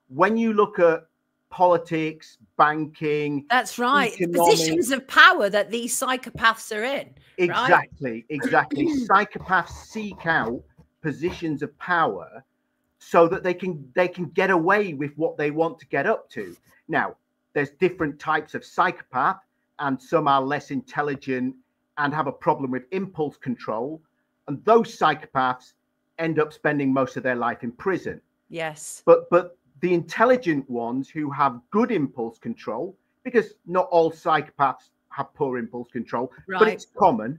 when you look at politics, banking, that's right, economics, positions of power that these psychopaths are in. Exactly. Psychopaths seek out positions of power so that they can get away with what they want to get up to. Now, there's different types of psychopath, and some are less intelligent and have a problem with impulse control, and those psychopaths end up spending most of their life in prison. Yes. But the intelligent ones who have good impulse control, because not all psychopaths have poor impulse control, but it's common.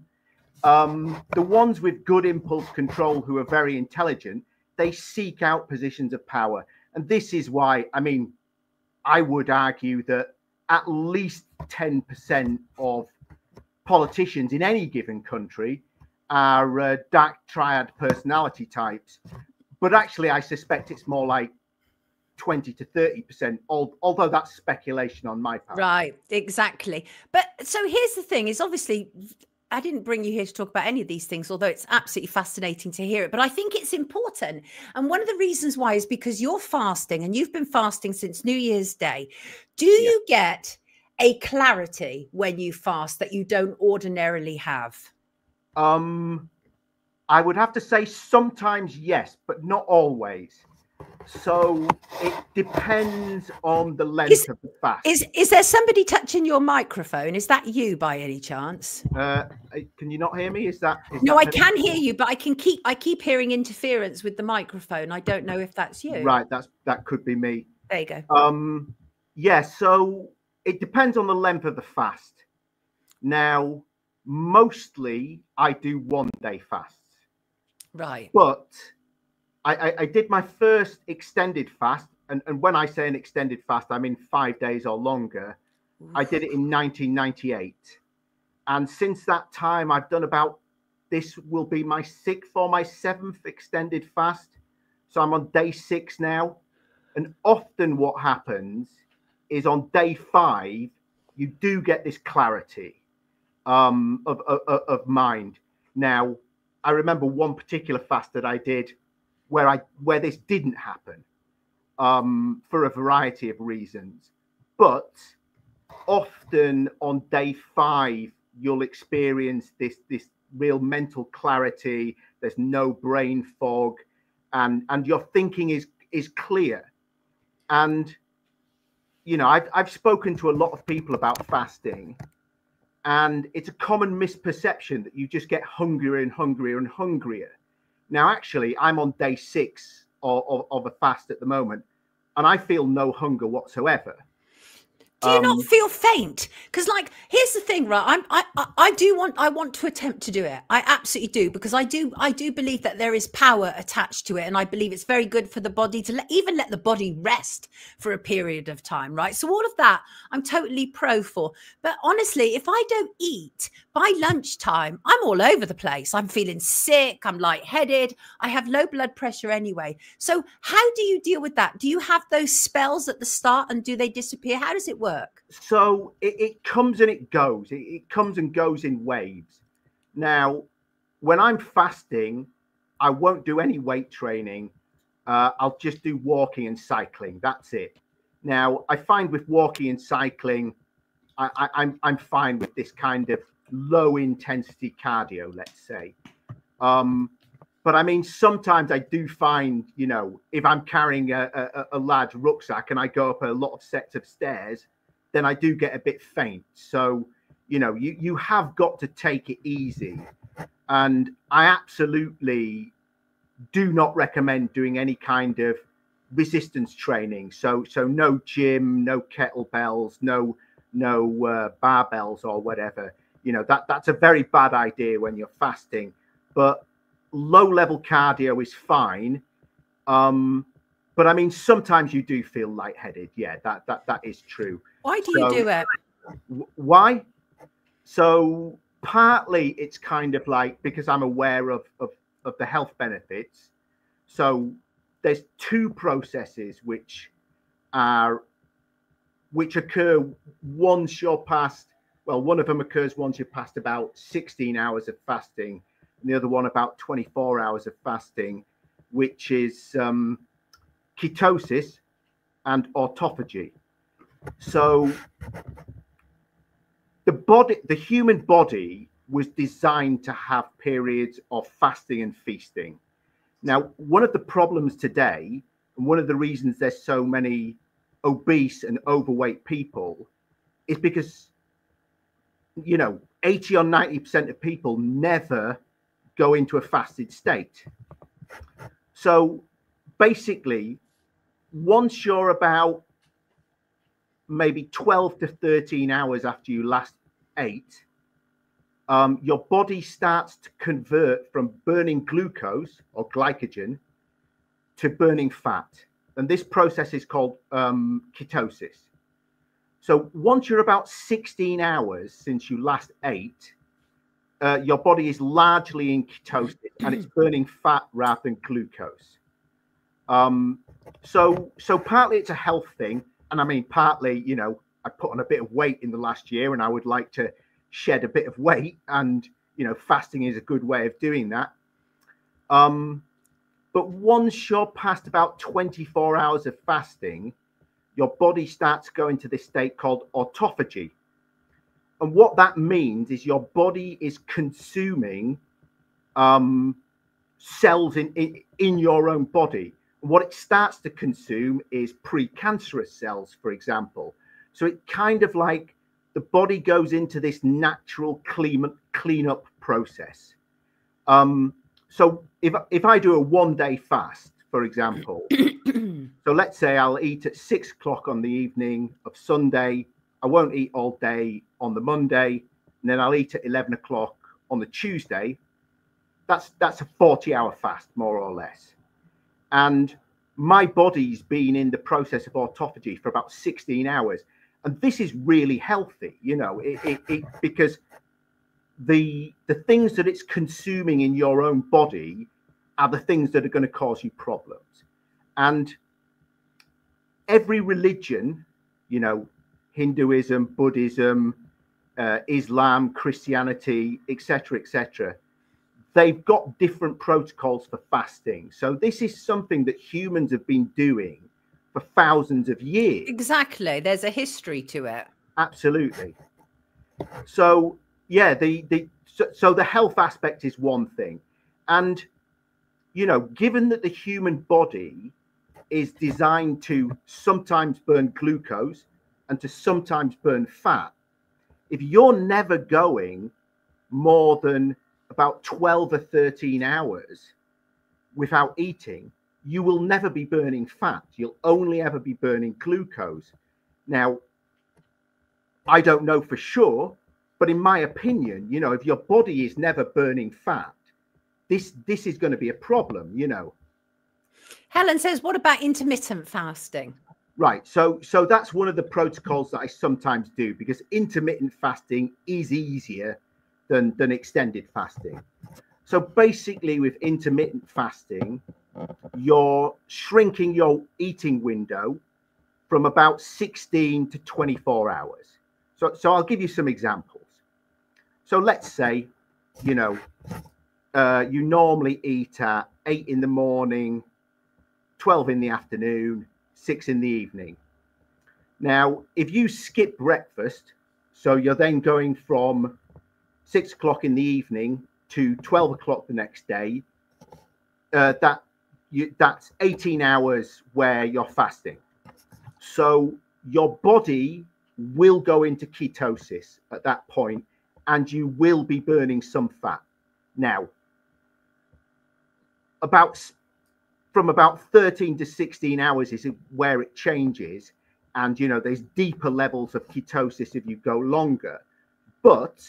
The ones with good impulse control who are very intelligent, they seek out positions of power. And this is why, I mean, I would argue that at least 10% of politicians in any given country are dark triad personality types. But actually, I suspect it's more like 20 to 30%, although that's speculation on my part. Right, exactly. But so here's the thing, is obviously I didn't bring you here to talk about any of these things, although it's absolutely fascinating to hear it. But I think it's important. And one of the reasons why is because you're fasting, and you've been fasting since New Year's Day. Do you get a clarity when you fast that you don't ordinarily have? I would have to say sometimes yes, but not always. So it depends on the length of the fast. Is there somebody touching your microphone? Is that you by any chance? Can you not hear me? Is that no? I can hear you, but I keep hearing interference with the microphone. I don't know if that's you. Right, that could be me. There you go. Yeah. So it depends on the length of the fast. Now, mostly I do 1-day fasts. Right. But I did my first extended fast, and when I say an extended fast, I mean 5 days or longer. Oof. I did it in 1998. And since that time, I've done this will be my 6th or my 7th extended fast. So I'm on day 6 now. And often what happens is on day 5, you do get this clarity of mind. Now, I remember one particular fast that I did where this didn't happen for a variety of reasons. But often on day 5, you'll experience this real mental clarity. There's no brain fog, and your thinking is clear. And you know, I've spoken to a lot of people about fasting, and it's a common misperception that you just get hungrier and hungrier and hungrier. Now, actually, I'm on day 6 of a fast at the moment, and I feel no hunger whatsoever. Do you not feel faint? Because, like, here's the thing, right? I want to attempt to do it. I absolutely do, because I do believe that there is power attached to it, and I believe it's very good for the body to even let the body rest for a period of time, right? So all of that, I'm totally pro for. But honestly, if I don't eat by lunchtime, I'm all over the place. I'm feeling sick. I'm lightheaded. I have low blood pressure anyway. So how do you deal with that? Do you have those spells at the start, and do they disappear? How does it work? So it comes and it goes. It comes and goes in waves. Now, when I'm fasting, I won't do any weight training. I'll just do walking and cycling. That's it. Now, I find with walking and cycling, I'm fine with this kind of low intensity cardio, let's say. But I mean, sometimes I do find, you know, if I'm carrying a large rucksack and I go up a lot of sets of stairs, then I do get a bit faint. So, you know, you have got to take it easy. And I absolutely do not recommend doing any kind of resistance training. So no gym, no kettlebells, no barbells or whatever. You know, that's a very bad idea when you're fasting. But low level cardio is fine. But I mean, sometimes you do feel lightheaded. Yeah, that is true. Why do you do it? Why? So partly it's kind of like because I'm aware of the health benefits. So there's 2 processes which occur once you're past. Well, one of them occurs once you're past about 16 hours of fasting, and the other one about 24 hours of fasting, which is ketosis and autophagy. So the human body was designed to have periods of fasting and feasting. Now, one of the problems today, and one of the reasons there's so many obese and overweight people, is because, you know, 80 or 90% of people never go into a fasted state. So basically, once you're about maybe 12 to 13 hours after you last ate, your body starts to convert from burning glucose or glycogen to burning fat. And this process is called ketosis. So once you're about 16 hours since you last ate, your body is largely in ketosis and it's burning fat rather than glucose. So partly it's a health thing. And I mean, partly, you know, I put on a bit of weight in the last year and I would like to shed a bit of weight, and, you know, fasting is a good way of doing that. But once you're past about 24 hours of fasting, your body starts going to this state called autophagy. And what that means is your body is consuming cells in your own body. What it starts to consume is precancerous cells, for example. So it kind of like the body goes into this natural cleanup process. So if I do a 1-day fast, for example, so let's say I'll eat at 6 o'clock on the evening of Sunday. I won't eat all day on the Monday, and then I'll eat at 11 o'clock on the Tuesday. That's a 40-hour fast, more or less. And my body's been in the process of autophagy for about 16 hours. And this is really healthy, you know, because the things that it's consuming in your own body are the things that are going to cause you problems. And every religion, you know, Hinduism, Buddhism, Islam, Christianity, etc., they've got different protocols for fasting. So this is something that humans have been doing for thousands of years. Exactly. There's a history to it. Absolutely. So yeah, so the health aspect is one thing. And, you know, given that the human body is designed to sometimes burn glucose and to sometimes burn fat, if you're never going more than about 12 or 13 hours without eating, you will never be burning fat. You'll only ever be burning glucose. Now, I don't know for sure, but in my opinion, you know, if your body is never burning fat, this is going to be a problem, you know. Helen says, what about intermittent fasting? Right. So that's one of the protocols that I sometimes do, because intermittent fasting is easier than extended fasting. So basically with intermittent fasting, you're shrinking your eating window from about 16 to 24 hours. So I'll give you some examples. So let's say, you know, you normally eat at 8 in the morning, 12 in the afternoon, 6 in the evening. Now, if you skip breakfast, so you're then going from 6 o'clock in the evening to 12 o'clock the next day, that's 18 hours where you're fasting. So your body will go into ketosis at that point, and you will be burning some fat. Now, from about 13 to 16 hours is where it changes. And, you know, there's deeper levels of ketosis if you go longer. But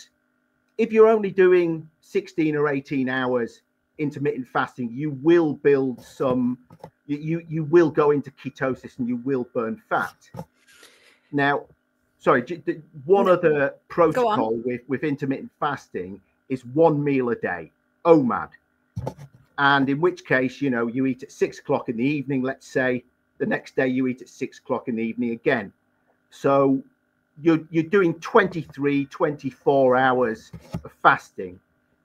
if you're only doing 16 or 18 hours intermittent fasting, you will build some, you will go into ketosis and you will burn fat. Now, sorry, one other protocol with intermittent fasting is 1 meal a day, OMAD. And in which case, you know, you eat at 6 o'clock in the evening, let's say. The next day you eat at 6 o'clock in the evening again. So you're doing 23, 24 hours of fasting.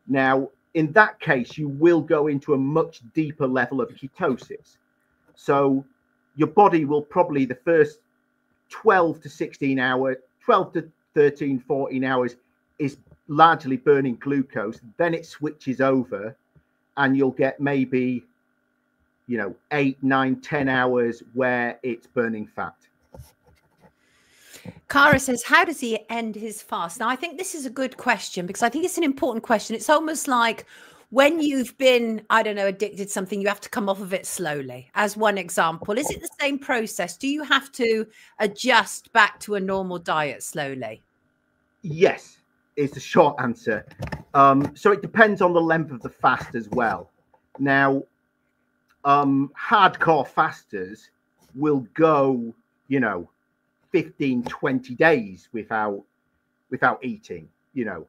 Now, in that case, you will go into a much deeper level of ketosis. So your body will probably the first 12 to 16 hours, 12 to 13, 14 hours is largely burning glucose. Then it switches over and you'll get maybe, you know, 8, 9, 10 hours where it's burning fat. Cara says, how does he end his fast? Now, I think this is a good question because I think it's an important question. It's almost like when you've been, I don't know, addicted to something, you have to come off of it slowly. As one example, is it the same process? Do you have to adjust back to a normal diet slowly? Yes, is the short answer. So it depends on the length of the fast as well. Now, hardcore fasters will go, you know, 15, 20 days without eating, you know.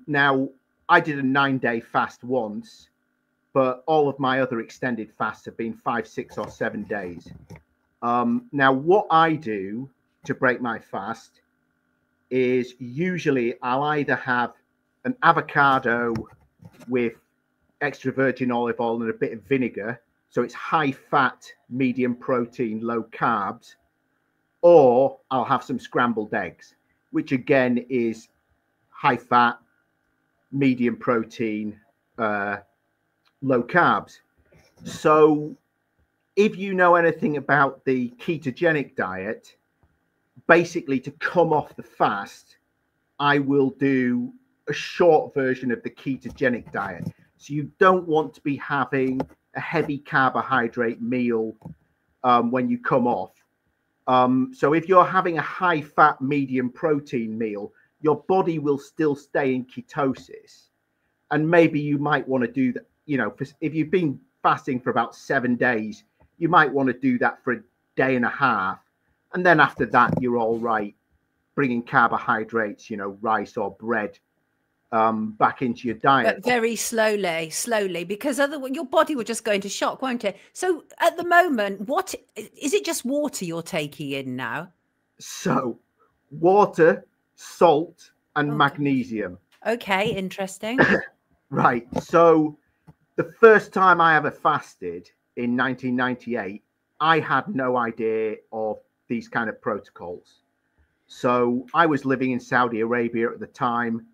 Now, I did a 9-day fast once, but all of my other extended fasts have been 5, 6, or 7 days. Now, what I do to break my fast is usually I'll either have an avocado with extra virgin olive oil and a bit of vinegar, so it's high fat, medium protein, low carbs, or I'll have some scrambled eggs, which again is high fat, medium protein, low carbs. So if you know anything about the ketogenic diet, basically to come off the fast, I will do a short version of the ketogenic diet. So you don't want to be having a heavy carbohydrate meal when you come off. So if you're having a high fat, medium protein meal, your body will still stay in ketosis. And maybe you might want to do that, you know, if you've been fasting for about 7 days, you might want to do that for a day and a half. And then after that, you're all right, bringing carbohydrates, you know, rice or bread back into your diet. But very slowly, because otherwise your body will just go into shock, won't it? So at the moment, what is it? Just water you're taking in now? So water, salt, and magnesium. Okay, interesting. Right. So the first time I ever fasted in 1998, I had no idea of these kind of protocols. So I was living in Saudi Arabia at the time.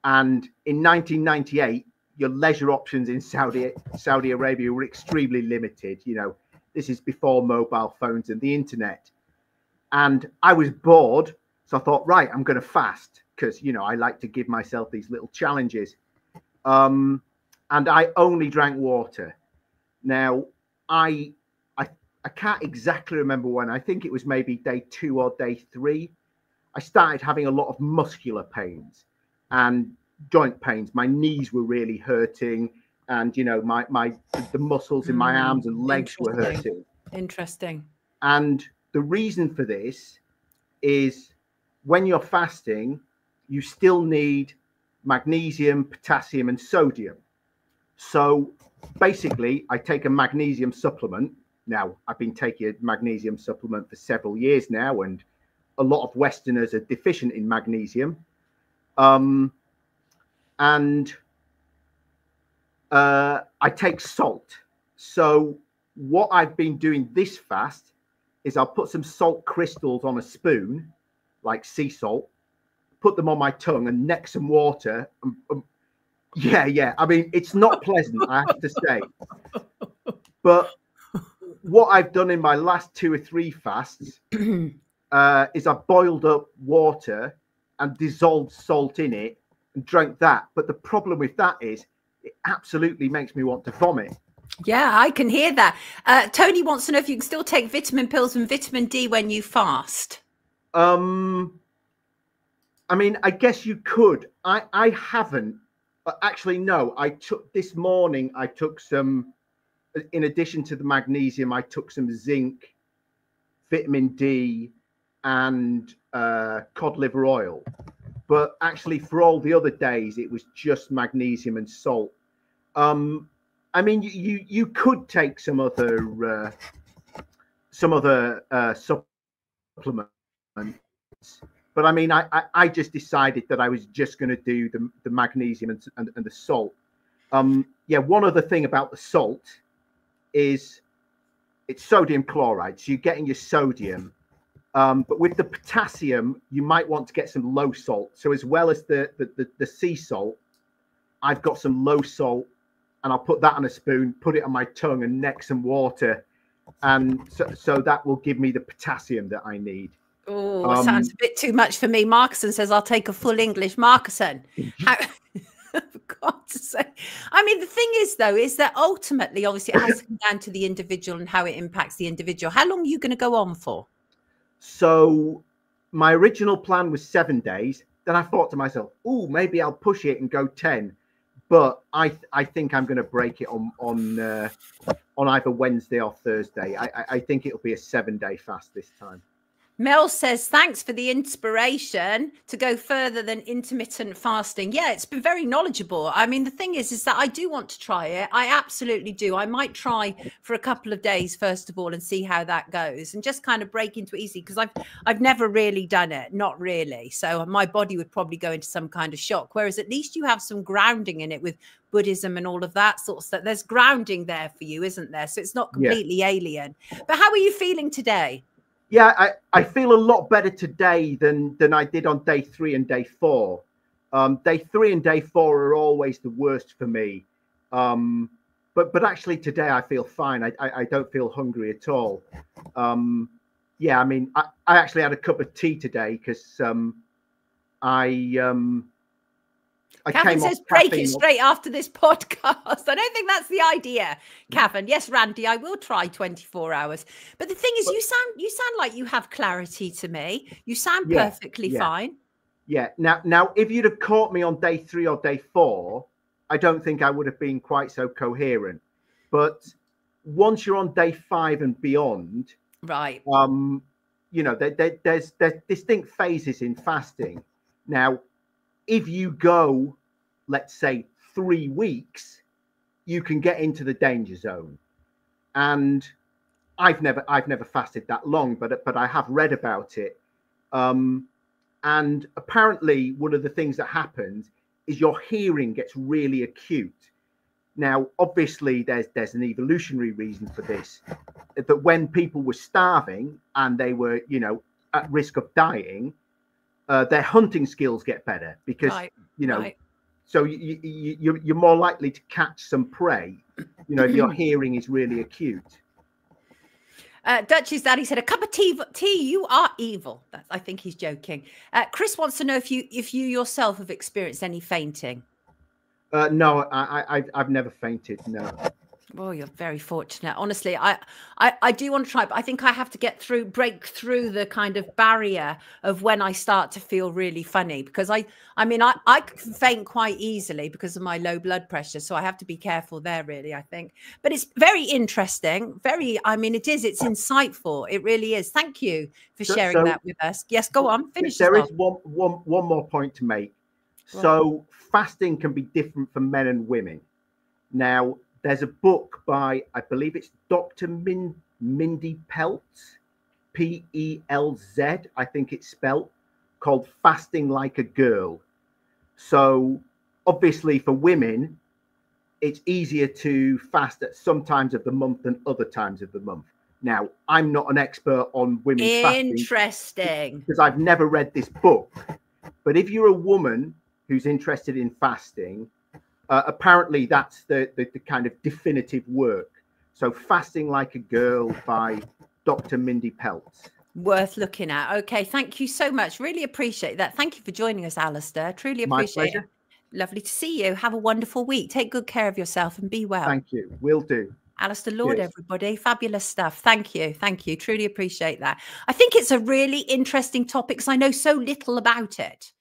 And in 1998, your leisure options in Saudi Arabia were extremely limited. You know, this is before mobile phones and the internet. and I was bored. So I thought, right, I'm going to fast because, you know, I like to give myself these little challenges. And I only drank water. Now, I can't exactly remember when. I think it was maybe day 2 or day 3. I started having a lot of muscular pains and joint pains. My knees were really hurting, and you know, the muscles in my arms and legs were hurting. Interesting. And the reason for this is when you're fasting, you still need magnesium, potassium, and sodium. So basically, I take a magnesium supplement. Now, I've been taking a magnesium supplement for several years now, and a lot of Westerners are deficient in magnesium. And I take salt. So what I've been doing this fast is I'll put some salt crystals on a spoon, like sea salt, put them on my tongue and neck some water. Yeah. I mean, it's not pleasant, I have to say. But what I've done in my last 2 or 3 fasts is I boiled up water and dissolved salt in it and drank that. But the problem with that is it absolutely makes me want to vomit. Yeah, I can hear that. Tony wants to know if you can still take vitamin pills and vitamin D when you fast. I mean, I guess you could. I haven't. Actually, no. This morning, I took some, in addition to the magnesium, I took some zinc, vitamin D, and cod liver oil. But actually, for all the other days, it was just magnesium and salt. I mean, you could take some other supplements, but I mean, I just decided that I was just going to do the magnesium and the salt. Yeah, one other thing about the salt is it's sodium chloride, so you're getting your sodium. But with the potassium, you might want to get some low salt. So as well as the sea salt, I've got some low salt, and I'll put that on a spoon, put it on my tongue, and neck some water, and so that will give me the potassium that I need. Oh, sounds a bit too much for me. Markson says I'll take a full English. Markson, for God's sake. I mean, the thing is, though, is that ultimately, obviously, it has to come down to the individual and how it impacts the individual. How long are you going to go on for? So my original plan was 7 days. Then I thought to myself, oh, maybe I'll push it and go 10. But I think I'm going to break it on either Wednesday or Thursday. I think it'll be a 7-day fast this time. Mel says, thanks for the inspiration to go further than intermittent fasting. Yeah, it's been very knowledgeable. I mean, the thing is that I do want to try it. I absolutely do. I might try for a couple of days, first of all, and see how that goes and just kind of break into it easy, because I've never really done it. Not really. So my body would probably go into some kind of shock, whereas at least you have some grounding in it with Buddhism and all of that sort of stuff. There's grounding there for you, isn't there? So it's not completely alien. But how are you feeling today? Yeah, I feel a lot better today than I did on day 3 and day 4. Day 3 and day 4 are always the worst for me. But actually today I feel fine. I don't feel hungry at all. Yeah, I mean, I actually had a cup of tea today because Catherine says break it straight after this podcast. I don't think that's the idea, Catherine. Yes, Randy, I will try 24 hours. But the thing is, you sound like you have clarity to me. You sound perfectly fine. Yeah. Now, if you'd have caught me on day 3 or day 4, I don't think I would have been quite so coherent. But once you're on day 5 and beyond, right? You know, there's distinct phases in fasting. Now, if you go, let's say, 3 weeks, you can get into the danger zone. And I've never fasted that long, but I have read about it. And apparently, one of the things that happens is your hearing gets really acute. Now, obviously, there's an evolutionary reason for this. That when people were starving and they were, you know, at risk of dying, their hunting skills get better because, so you're more likely to catch some prey, you know, if your hearing is really acute. Dutch's daddy said, a cup of tea, you are evil. I think he's joking. Chris wants to know if you yourself have experienced any fainting. No, I've never fainted. No. Oh, you're very fortunate. Honestly, I do want to try, but I think I have to break through the kind of barrier of when I start to feel really funny, because I can faint quite easily because of my low blood pressure. So I have to be careful there, really, I think. But it's very interesting. It's insightful. It really is. Thank you for sharing that with us. Yes, go on. Finish. There is one more point to make. So fasting can be different for men and women. Now, there's a book by, I believe it's Dr. Mindy Pelz, Pelz, I think it's spelt, called Fasting Like a Girl. So obviously for women, it's easier to fast at some times of the month than other times of the month. Now, I'm not an expert on women's fasting. Interesting. Because I've never read this book. But if you're a woman who's interested in fasting, apparently that's the kind of definitive work. So Fasting Like a Girl by Dr. Mindy Pelz. Worth looking at. Okay, thank you so much. Really appreciate that. Thank you for joining us, Alistair. Truly appreciate it. Lovely to see you. Have a wonderful week. Take good care of yourself and be well. Thank you. Will do. Alistair Lord, everybody. Fabulous stuff. Thank you. Thank you. Truly appreciate that. I think it's a really interesting topic because I know so little about it.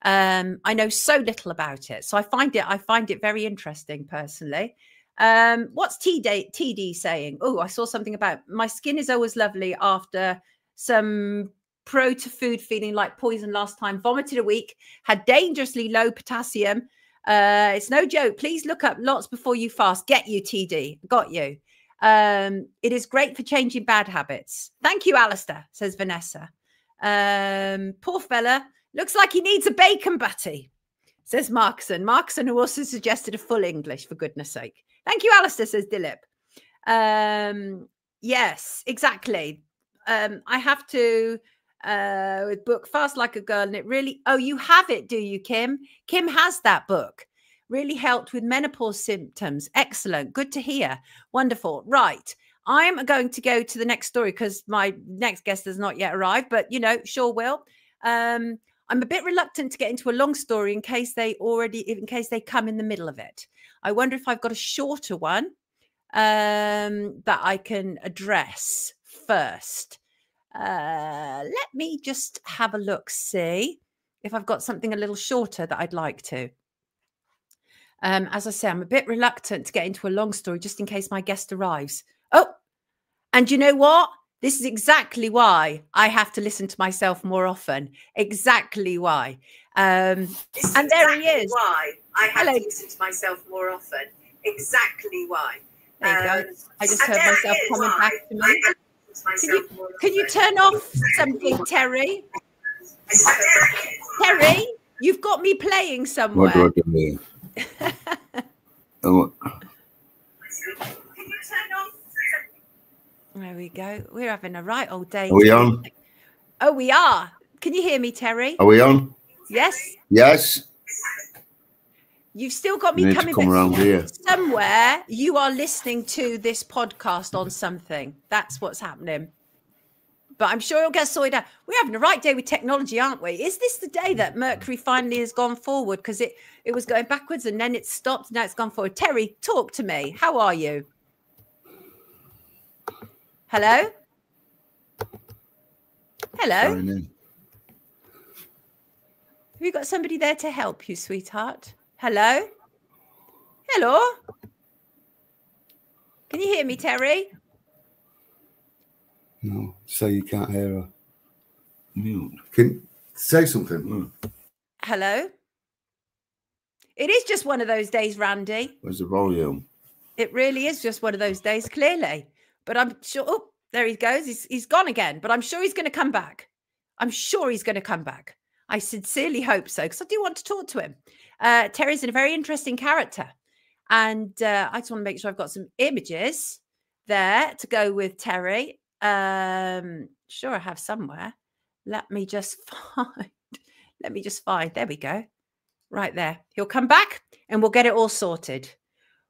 I know so little about it, so I find it very interesting personally. What's TD saying? Oh, I saw something about my skin is always lovely after some pro to food feeling like poison last time. Vomited a week, had dangerously low potassium. It's no joke. Please look up lots before you fast. Get you, TD. Got you. It is great for changing bad habits. Thank you, Alistair, says Vanessa. Poor fella. Looks like he needs a bacon butty, says Markson. Markson, who also suggested a full English, for goodness sake. Thank you, Alistair, says Dilip. Yes, exactly. I have to with book Fast Like a Girl, and it really... Oh, you have it, do you, Kim? Kim has that book. Really helped with menopause symptoms. Excellent. Good to hear. Wonderful. Right. I'm going to go to the next story because my next guest has not yet arrived, but, sure will. I'm a bit reluctant to get into a long story in case they come in the middle of it. I wonder if I've got a shorter one that I can address first. Let me just have a look, see if I've got something a little shorter that I'd like to. As I say, I'm a bit reluctant to get into a long story just in case my guest arrives. Oh, and you know what? This is exactly why I have to listen to myself more often. Exactly why. And there he is. Why I have to listen to myself more often. Exactly why. There you go. I just heard myself coming back to me. Can you turn off something, Terry? Terry, you've got me playing somewhere. What do I do here? Oh. There we go. We're having a right old day. Are we on? Oh, we are. Can you hear me, Terry? Are we on? Yes. Yes. You've still got me coming come around here. Somewhere you are listening to this podcast on something. That's what's happening. But I'm sure it'll get sorted out. We're having a right day with technology, aren't we? Is this the day that Mercury finally has gone forward? Because it was going backwards and then it stopped. Now it's gone forward. Terry, talk to me. How are you? Hello? Hello? Have you got somebody there to help you, sweetheart? Hello? Hello? Can you hear me, Terry? No, so you can't hear her. Mute. Can say something. Hello? It is just one of those days, Randy. Where's the volume? It really is just one of those days, clearly. But I'm sure... Oh, there he goes. He's gone again. But I'm sure he's going to come back. I'm sure he's going to come back. I sincerely hope so, because I do want to talk to him. Terry's a very interesting character. And I just want to make sure I've got some images there to go with Terry. Sure, I have somewhere. Let me just find. There we go. Right there. He'll come back and we'll get it all sorted.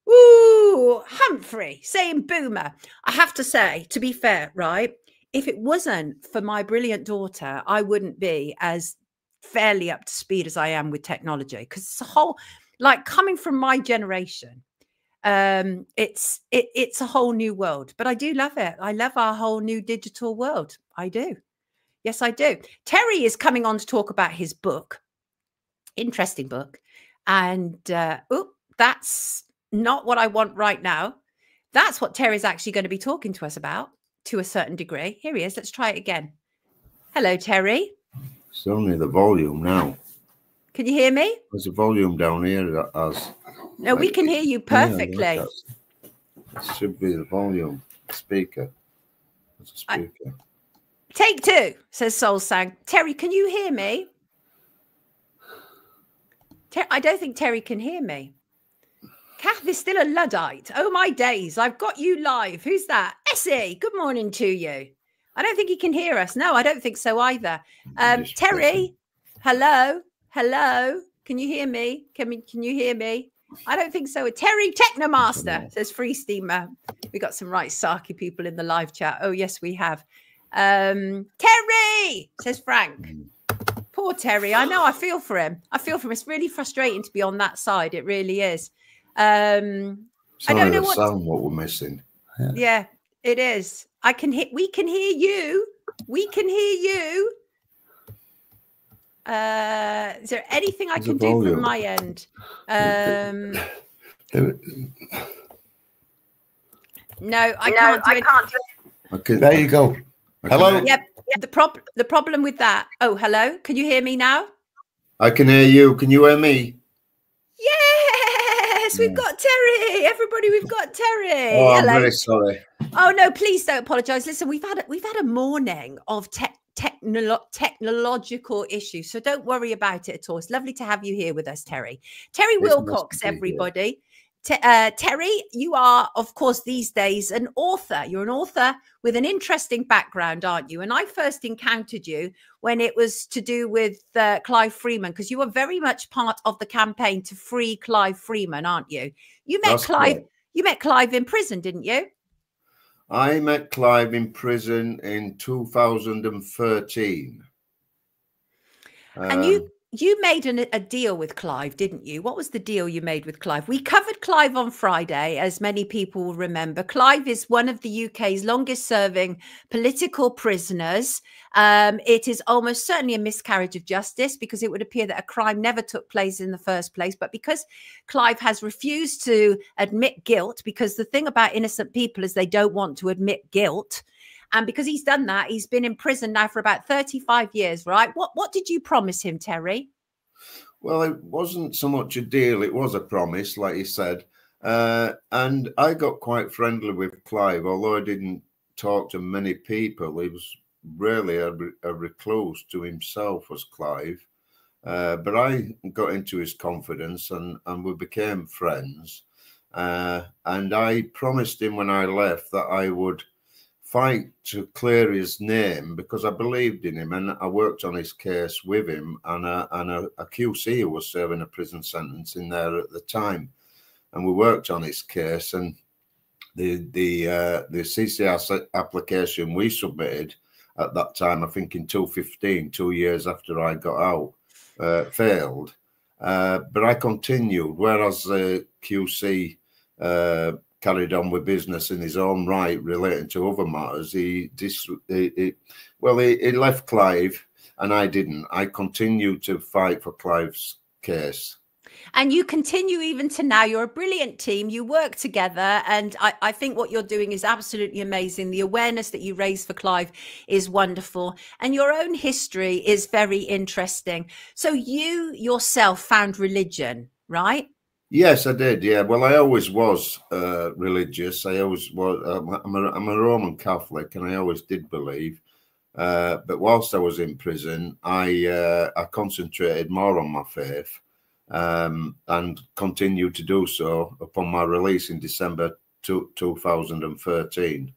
Ooh, Humphrey saying boomer. I have to say, to be fair, right? If it wasn't for my brilliant daughter, I wouldn't be as fairly up to speed as I am with technology, because it's a whole, like, coming from my generation, it's a whole new world. But I do love it. I love our whole new digital world. I do. Yes, I do. Terry is coming on to talk about his book. Interesting book. And that's not what I want right now. That's what Terry's actually going to be talking to us about, to a certain degree. Here he is. Let's try it again. Hello, Terry. It's only the volume now. Can you hear me? There's a volume down here that has... No, we can hear you perfectly. Yeah, it should be the volume speaker. There's a speaker. Take two, says Soul Sang. Terry, can you hear me? I don't think Terry can hear me. Kath is still a Luddite. Oh, my days. I've got you live. Who's that? Essie, good morning to you. I don't think he can hear us. No, I don't think so either. Terry, hello. Hello. Can you hear me? Can you hear me? I don't think so. Terry Technomaster, says Free Steamer. We got some right sarky people in the live chat. Oh, yes, we have. Terry, says Frank. Poor Terry. I know. I feel for him. It's really frustrating to be on that side. It really is. I don't know what we're missing. Yeah, it is. We can hear you. We can hear you. Is there anything I can do from my end? No, I can't do it. Okay, there you go. Hello. Yep. The problem with that. Oh, hello. Can you hear me now? I can hear you. Can you hear me? Yes, we've got Terry. Everybody, we've got Terry. Oh, I'm hello. very sorry. Oh no, please don't apologize. Listen, we've had a morning of technological issues, so don't worry about it at all. It's lovely to have you here with us, Terry. Terry Wilcox, everybody. Terry, you are, of course, these days an author. You're an author with an interesting background, aren't you? And I first encountered you when it was to do with Clive Freeman, because you were very much part of the campaign to free Clive Freeman, aren't you? You met Clive. You met Clive in prison, didn't you? I met Clive in prison in 2013. And you made a deal with Clive, didn't you? What was the deal you made with Clive? We covered Clive on Friday, as many people will remember. Clive is one of the UK's longest serving political prisoners. It is almost certainly a miscarriage of justice, because it would appear that a crime never took place in the first place. But because Clive has refused to admit guilt, because the thing about innocent people is they don't want to admit guilt. And because he's done that, he's been in prison now for about 35 years, right? What did you promise him, Terry? Well, it wasn't so much a deal. It was a promise, like you said. And I got quite friendly with Clive, although I didn't talk to many people. He was really a recluse to himself, was Clive. But I got into his confidence and we became friends. And I promised him when I left that I would fight to clear his name, because I believed in him, and I worked on his case with him, and a QC who was serving a prison sentence in there at the time, and we worked on his case. And the CCR application we submitted at that time, I think in 2015, 2 years after I got out, failed, but I continued, whereas the QC carried on with business in his own right relating to other matters. He left Clive and I didn't. I continued to fight for Clive's case. And you continue even to now. You're a brilliant team. You work together. And I think what you're doing is absolutely amazing. The awareness that you raise for Clive is wonderful. And your own history is very interesting. So you yourself found religion, right? Yes, I did. Yeah. Well, I always was religious. I always was. I'm a Roman Catholic, and I always did believe. But whilst I was in prison, I concentrated more on my faith, and continued to do so upon my release in December 2013.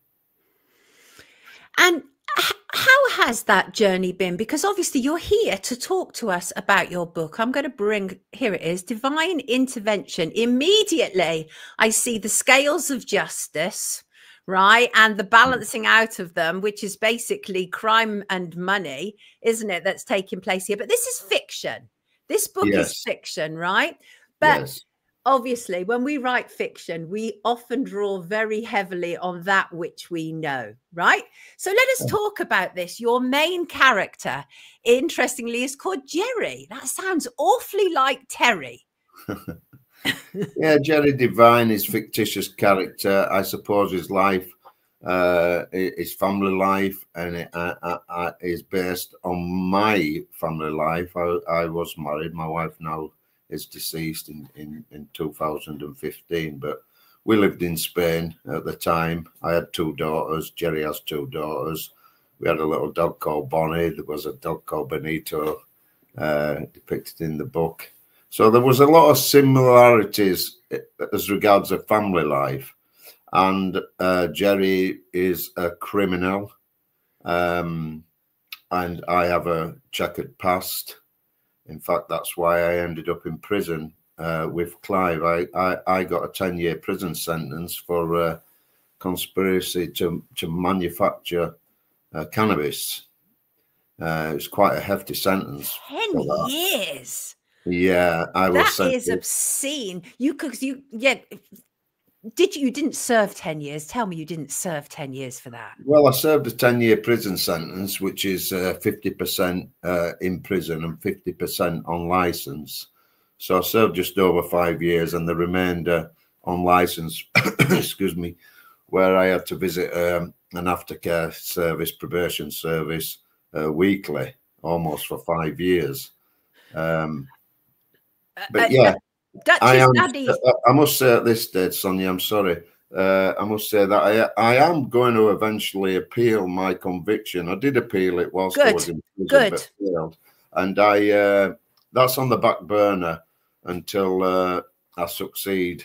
And how has that journey been? Because obviously you're here to talk to us about your book. I'm going to bring, here it is, Divine Intervention. Immediately, I see the scales of justice, right? And the balancing out of them, which is basically crime and money, isn't it? That's taking place here. But this is fiction. This book is fiction, right? But obviously, when we write fiction, we often draw very heavily on that which we know, right? So let us talk about this. Your main character, interestingly, is called Jerry. That sounds awfully like Terry. Yeah, Jerry Devine, his fictitious character, I suppose his life, his family life, and it is based on my family life. I was married. My wife now is deceased in 2015, but we lived in Spain at the time. I had 2 daughters. Jerry has 2 daughters. We had a little dog called Bonnie. There was a dog called Benito, depicted in the book. So there was a lot of similarities as regards a family life. And Jerry is a criminal, and I have a checkered past. In fact, that's why I ended up in prison with Clive. I got a 10-year prison sentence for conspiracy to manufacture cannabis. It was quite a hefty sentence. 10 years. Yeah, I was. That is obscene. You didn't serve 10 years. Tell me you didn't serve 10 years for that. Well, I served a 10-year prison sentence, which is 50% in prison and 50% on license. So I served just over 5 years, and the remainder on license, excuse me, where I had to visit an aftercare service, probation service, weekly, almost for 5 years. But yeah. I must say at this stage, Sonia, I'm sorry. I must say that I am going to eventually appeal my conviction. I did appeal it whilst I was in prison, but failed. And that's on the back burner until I succeed.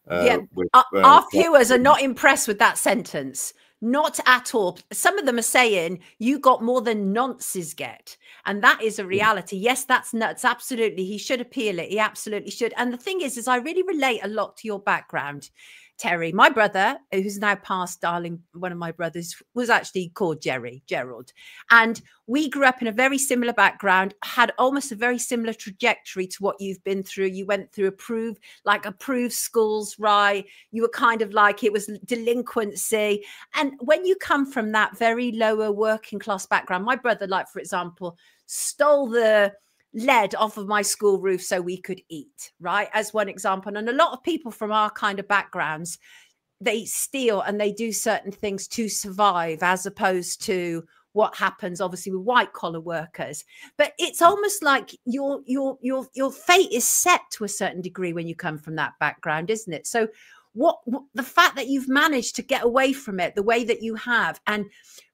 Our viewers are not impressed with that sentence. Not at all. Some of them are saying you got more than nonces get. And that is a reality. Yes, that's nuts. Absolutely. He should appeal it. He absolutely should. And the thing is I really relate a lot to your background, Terry. My brother, who's now passed, darling, one of my brothers, was actually called Gerald. And we grew up in a very similar background, had almost a very similar trajectory to what you've been through. You went through approved schools, right? You were kind of like, it was delinquency. And when you come from that very lower working class background, my brother, like, for example, stole the lead off of my school roof so we could eat, right? As one example. And a lot of people from our kind of backgrounds, they steal and they do certain things to survive, as opposed to what happens obviously with white collar workers. But it's almost like your fate is set to a certain degree when you come from that background, isn't it? So what the fact that you've managed to get away from it the way that you have and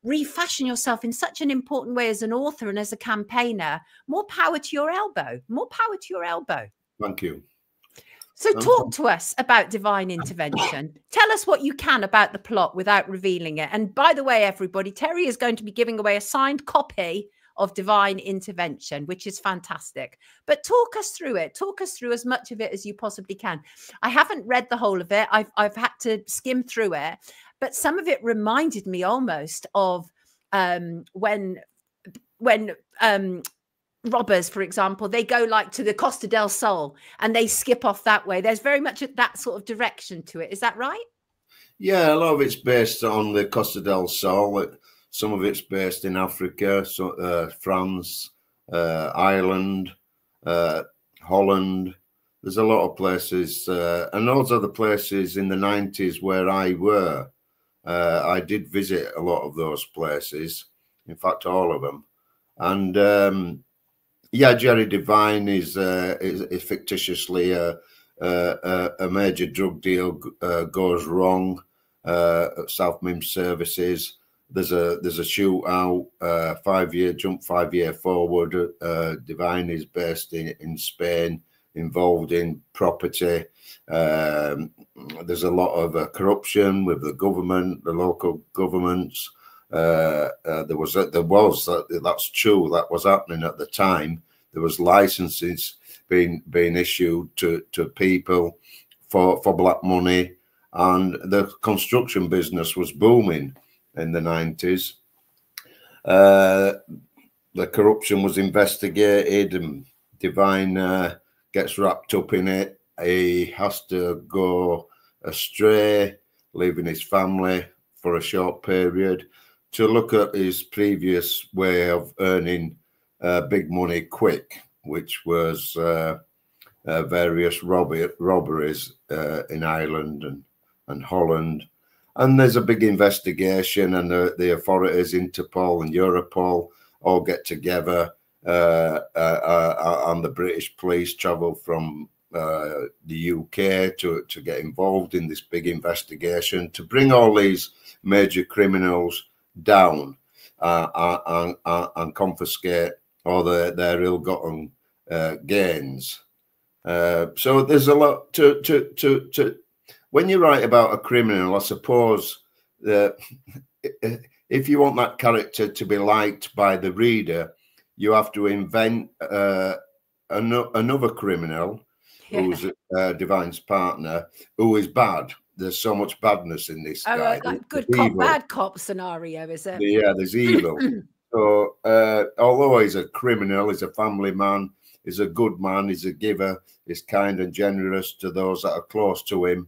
refashion yourself in such an important way as an author and as a campaigner, more power to your elbow. More power to your elbow. Thank you. So talk to us about Divine Intervention. Tell us what you can about the plot without revealing it. And by the way, everybody, Terry is going to be giving away a signed copy of Divine Intervention, which is fantastic. But talk us through it. Talk us through as much of it as you possibly can. I haven't read the whole of it. I've had to skim through it, but some of it reminded me almost of when robbers, for example, they go like to the Costa del Sol and they skip off that way. There's very much that sort of direction to it. Is that right? Yeah, a lot of it's based on the Costa del Sol. Some of it's based in Africa, so, France, Ireland, Holland. There's a lot of places. And those are the places in the 90s where I were. I did visit a lot of those places. In fact, all of them. And yeah, Jerry Devine is fictitiously a major drug deal goes wrong at South Mims Services. There's a shootout, 5 year jump, 5 year forward. Devine is based in Spain, involved in property. There's a lot of corruption with the government, the local governments. that's true, that was happening at the time. There was licenses being issued to people for black money, and the construction business was booming in the 90s. The corruption was investigated, and Divine gets wrapped up in it. He has to go astray, leaving his family for a short period to look at his previous way of earning big money quick, which was various robberies in Ireland and Holland. And there's a big investigation, and the authorities, Interpol and Europol, all get together, and the British police travel from the UK to get involved in this big investigation to bring all these major criminals down and confiscate all their ill-gotten gains. So there's a lot to when you write about a criminal. I suppose that if you want that character to be liked by the reader, you have to invent another criminal who's Divine's partner, who is bad. There's so much badness in this guy. Like good cop, bad cop scenario, is it? Yeah, there's evil. So although he's a criminal, he's a family man, he's a good man, he's a giver, he's kind and generous to those that are close to him.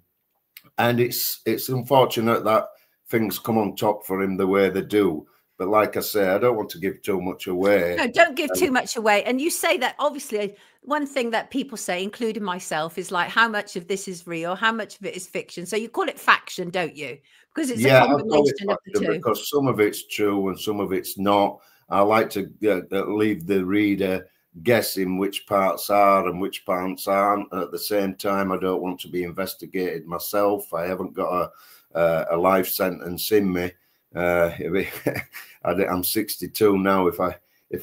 And it's unfortunate that things come on top for him the way they do. But like I say, I don't want to give too much away. No, don't give too much away. And you say that, obviously, one thing that people say, including myself, is like, how much of this is real? How much of it is fiction? So you call it faction, don't you? Because it's a combination of the two. Because some of it's true and some of it's not. I like to leave the reader guessing which parts are and which parts aren't. At the same time, I don't want to be investigated myself. I haven't got a life sentence in me. I'm 62 now. If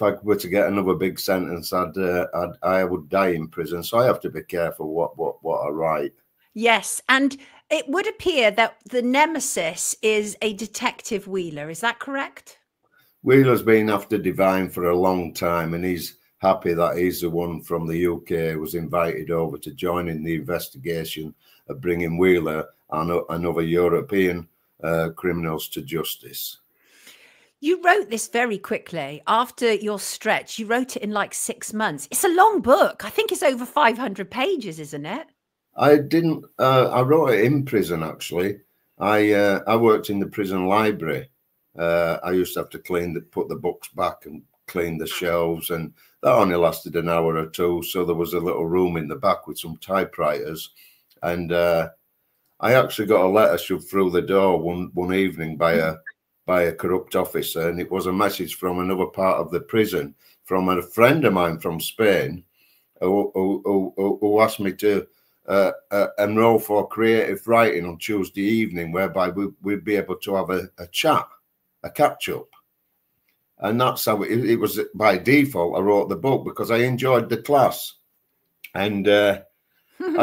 I were to get another big sentence, I would die in prison. So I have to be careful what I write. Yes, and it would appear that the nemesis is a detective Wheeler. Is that correct? Wheeler's been after Divine for a long time, and he's happy that he's the one from the UK who was invited over to join in the investigation of bringing Wheeler and other European criminals to justice. You wrote this very quickly after your stretch. You wrote it in like 6 months. It's a long book. I think it's over 500 pages, isn't it? I didn't. I wrote it in prison, actually. I worked in the prison library. I used to have to put the books back and clean the shelves, and that only lasted an hour or two. So there was a little room in the back with some typewriters, and I actually got a letter shoved through the door one evening by a corrupt officer, and it was a message from another part of the prison, from a friend of mine from Spain, who asked me to enroll for creative writing on Tuesday evening, whereby we'd be able to have a chat, a catch up. And that's how it was. By default, I wrote the book because I enjoyed the class, and I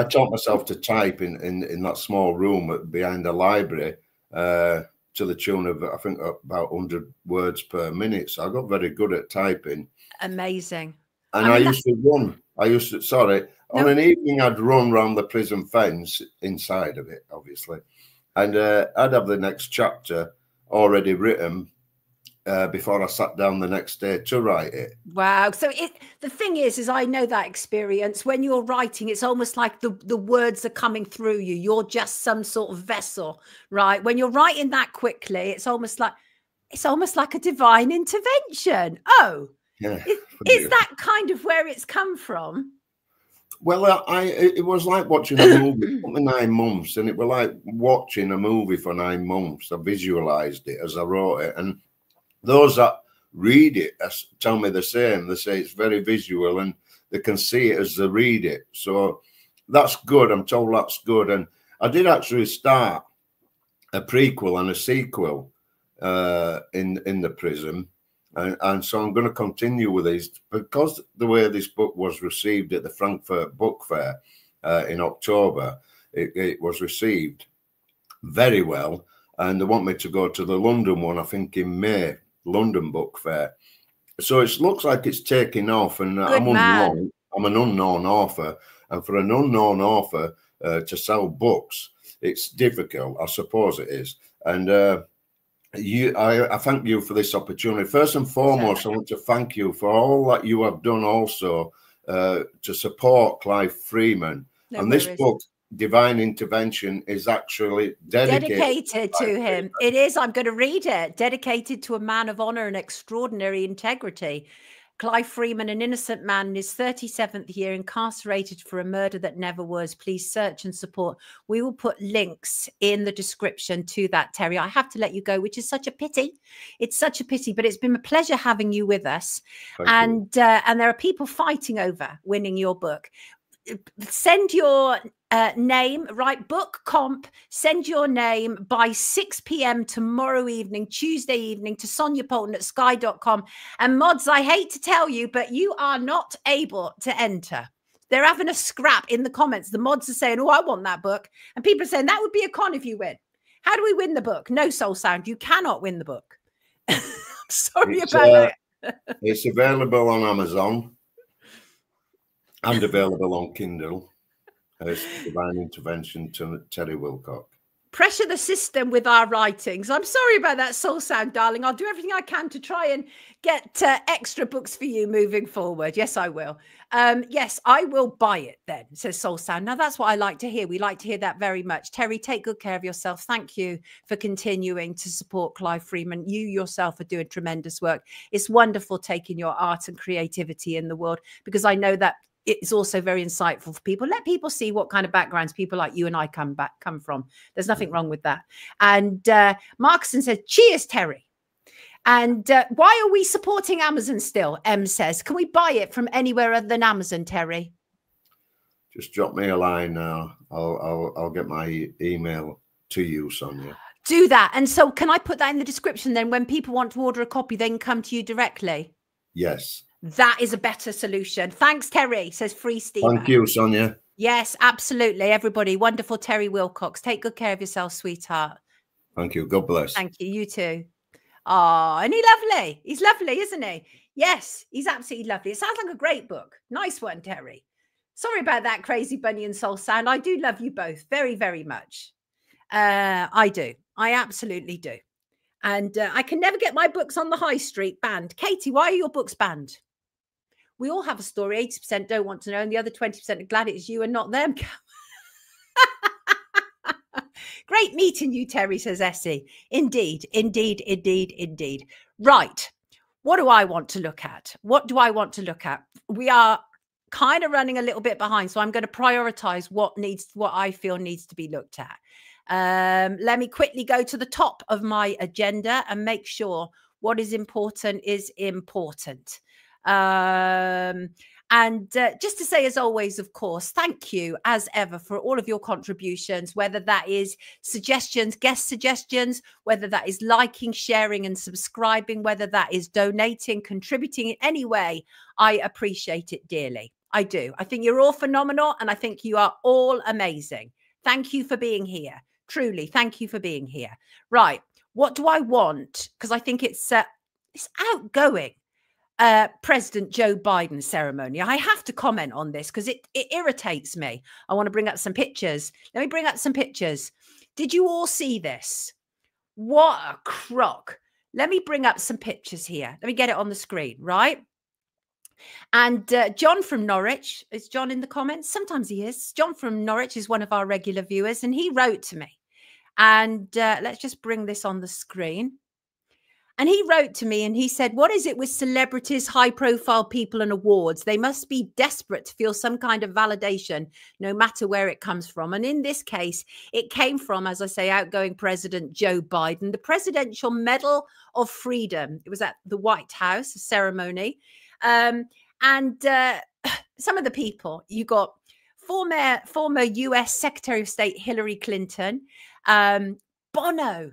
taught myself to type in that small room behind the library to the tune of, I think, about 100 words per minute. So I got very good at typing. Amazing. And I used to run. On an evening, I'd run around the prison fence inside of it, obviously. And I'd have the next chapter already written before I sat down the next day to write it. Wow. So the thing is I know that experience. When you're writing, it's almost like the words are coming through you. You're just some sort of vessel, right? When you're writing that quickly, it's almost like a divine intervention. Oh, yeah. Is that kind of where it's come from? Well, it was like watching a movie for 9 months, and it was like watching a movie for 9 months. I visualized it as I wrote it, and those that read it tell me the same. They say it's very visual, and they can see it as they read it. So that's good. I'm told that's good. And I did actually start a prequel and a sequel in the prison. And so I'm going to continue with these, because the way this book was received at the Frankfurt Book Fair in October, it was received very well. and they want me to go to the London one, I think in May, London Book Fair. So it looks like it's taking off, and I'm unknown. I'm an unknown author, and for an unknown author to sell books, it's difficult. I suppose it is. And I thank you for this opportunity. First and foremost, I want to thank you for all that you have done also to support Clive Freeman. And this book, Divine Intervention, is actually dedicated to him. It is. I'm going to read it. Dedicated to a man of honor and extraordinary integrity. Clive Freeman, an innocent man in his 37th year, incarcerated for a murder that never was. Please search and support. We will put links in the description to that, Terry. I have to let you go, which is such a pity. It's such a pity, but it's been a pleasure having you with us. And there are people fighting over winning your book. Send your name, right? Book comp, send your name by 6 p.m. tomorrow evening, Tuesday evening, to Sonia Poulton at sky.com. And mods, I hate to tell you, but you are not able to enter. They're having a scrap in the comments. The mods are saying, oh, I want that book. And people are saying, that would be a con if you win. How do we win the book? No, Soul Sound, you cannot win the book. I'm sorry about that. It's available on Amazon. And available on Kindle. It's Divine Intervention to Terry Wilcock. Pressure the system with our writings. I'm sorry about that, Soul Sound, darling. I'll do everything I can to try and get extra books for you moving forward. Yes, I will. Yes, I will buy it then, says Soul Sound. Now, that's what I like to hear. We like to hear that very much. Terry, take good care of yourself. Thank you for continuing to support Clive Freeman. You yourself are doing tremendous work. It's wonderful taking your art and creativity in the world, because I know that it's also very insightful for people. Let people see what kind of backgrounds people like you and I come from. There's nothing wrong with that. And Markson says, cheers, Terry. And why are we supporting Amazon still? M says, can we buy it from anywhere other than Amazon, Terry? Just drop me a line now. I'll get my email to you, Sonia. Do that. And so can I put that in the description then? When people want to order a copy, they can come to you directly? Yes. That is a better solution. Thanks, Terry, says Free Steamer. Thank you, Sonia. Yes, absolutely. Everybody, wonderful Terry Wilcox. Take good care of yourself, sweetheart. Thank you. God bless. Thank you. You too. Oh, and he's lovely. He's lovely, isn't he? Yes, he's absolutely lovely. It sounds like a great book. Nice one, Terry. Sorry about that, Crazy Bunny and Soul Sound. I do love you both very, very much. I do. I absolutely do. And I can never get my books on the high street banned. Katie, why are your books banned? We all have a story. 80% don't want to know, and the other 20% are glad it's you and not them. Great meeting you, Terry, says Essie. Indeed, indeed, indeed, indeed. Right. What do I want to look at? What do I want to look at? We are kind of running a little bit behind, so I'm going to prioritize what I feel needs to be looked at. Let me quickly go to the top of my agenda and make sure what is important is important. Just to say, as always, of course, thank you as ever for all of your contributions, whether that is suggestions, guest suggestions, whether that is liking, sharing and subscribing, whether that is donating, contributing in any way. I appreciate it dearly. I do. I think you're all phenomenal, and I think you are all amazing. Thank you for being here. Truly, thank you for being here. Right. What do I want? Because I think it's outgoing. President Joe Biden ceremony. I have to comment on this because it irritates me. I want to bring up some pictures. Let me bring up some pictures. Did you all see this? What a crock. Let me bring up some pictures here. Let me get it on the screen, right? And John from Norwich, is John in the comments? Sometimes he is. John from Norwich is one of our regular viewers, and he wrote to me. And let's just bring this on the screen. And he wrote to me and he said, what is it with celebrities, high profile people and awards? They must be desperate to feel some kind of validation, no matter where it comes from. And in this case, it came from, as I say, outgoing President Joe Biden, the Presidential Medal of Freedom. It was at the White House, a ceremony. Some of the people, you got former US Secretary of State Hillary Clinton, Bono,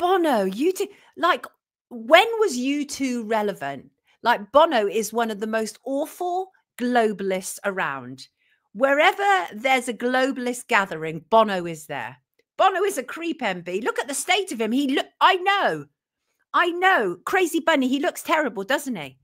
U2, like, when was U2 relevant? Like, Bono is one of the most awful globalists around. Wherever there's a globalist gathering, Bono is there. Bono is a creep, MB. Look at the state of him. I know. Crazy bunny. He looks terrible, doesn't he?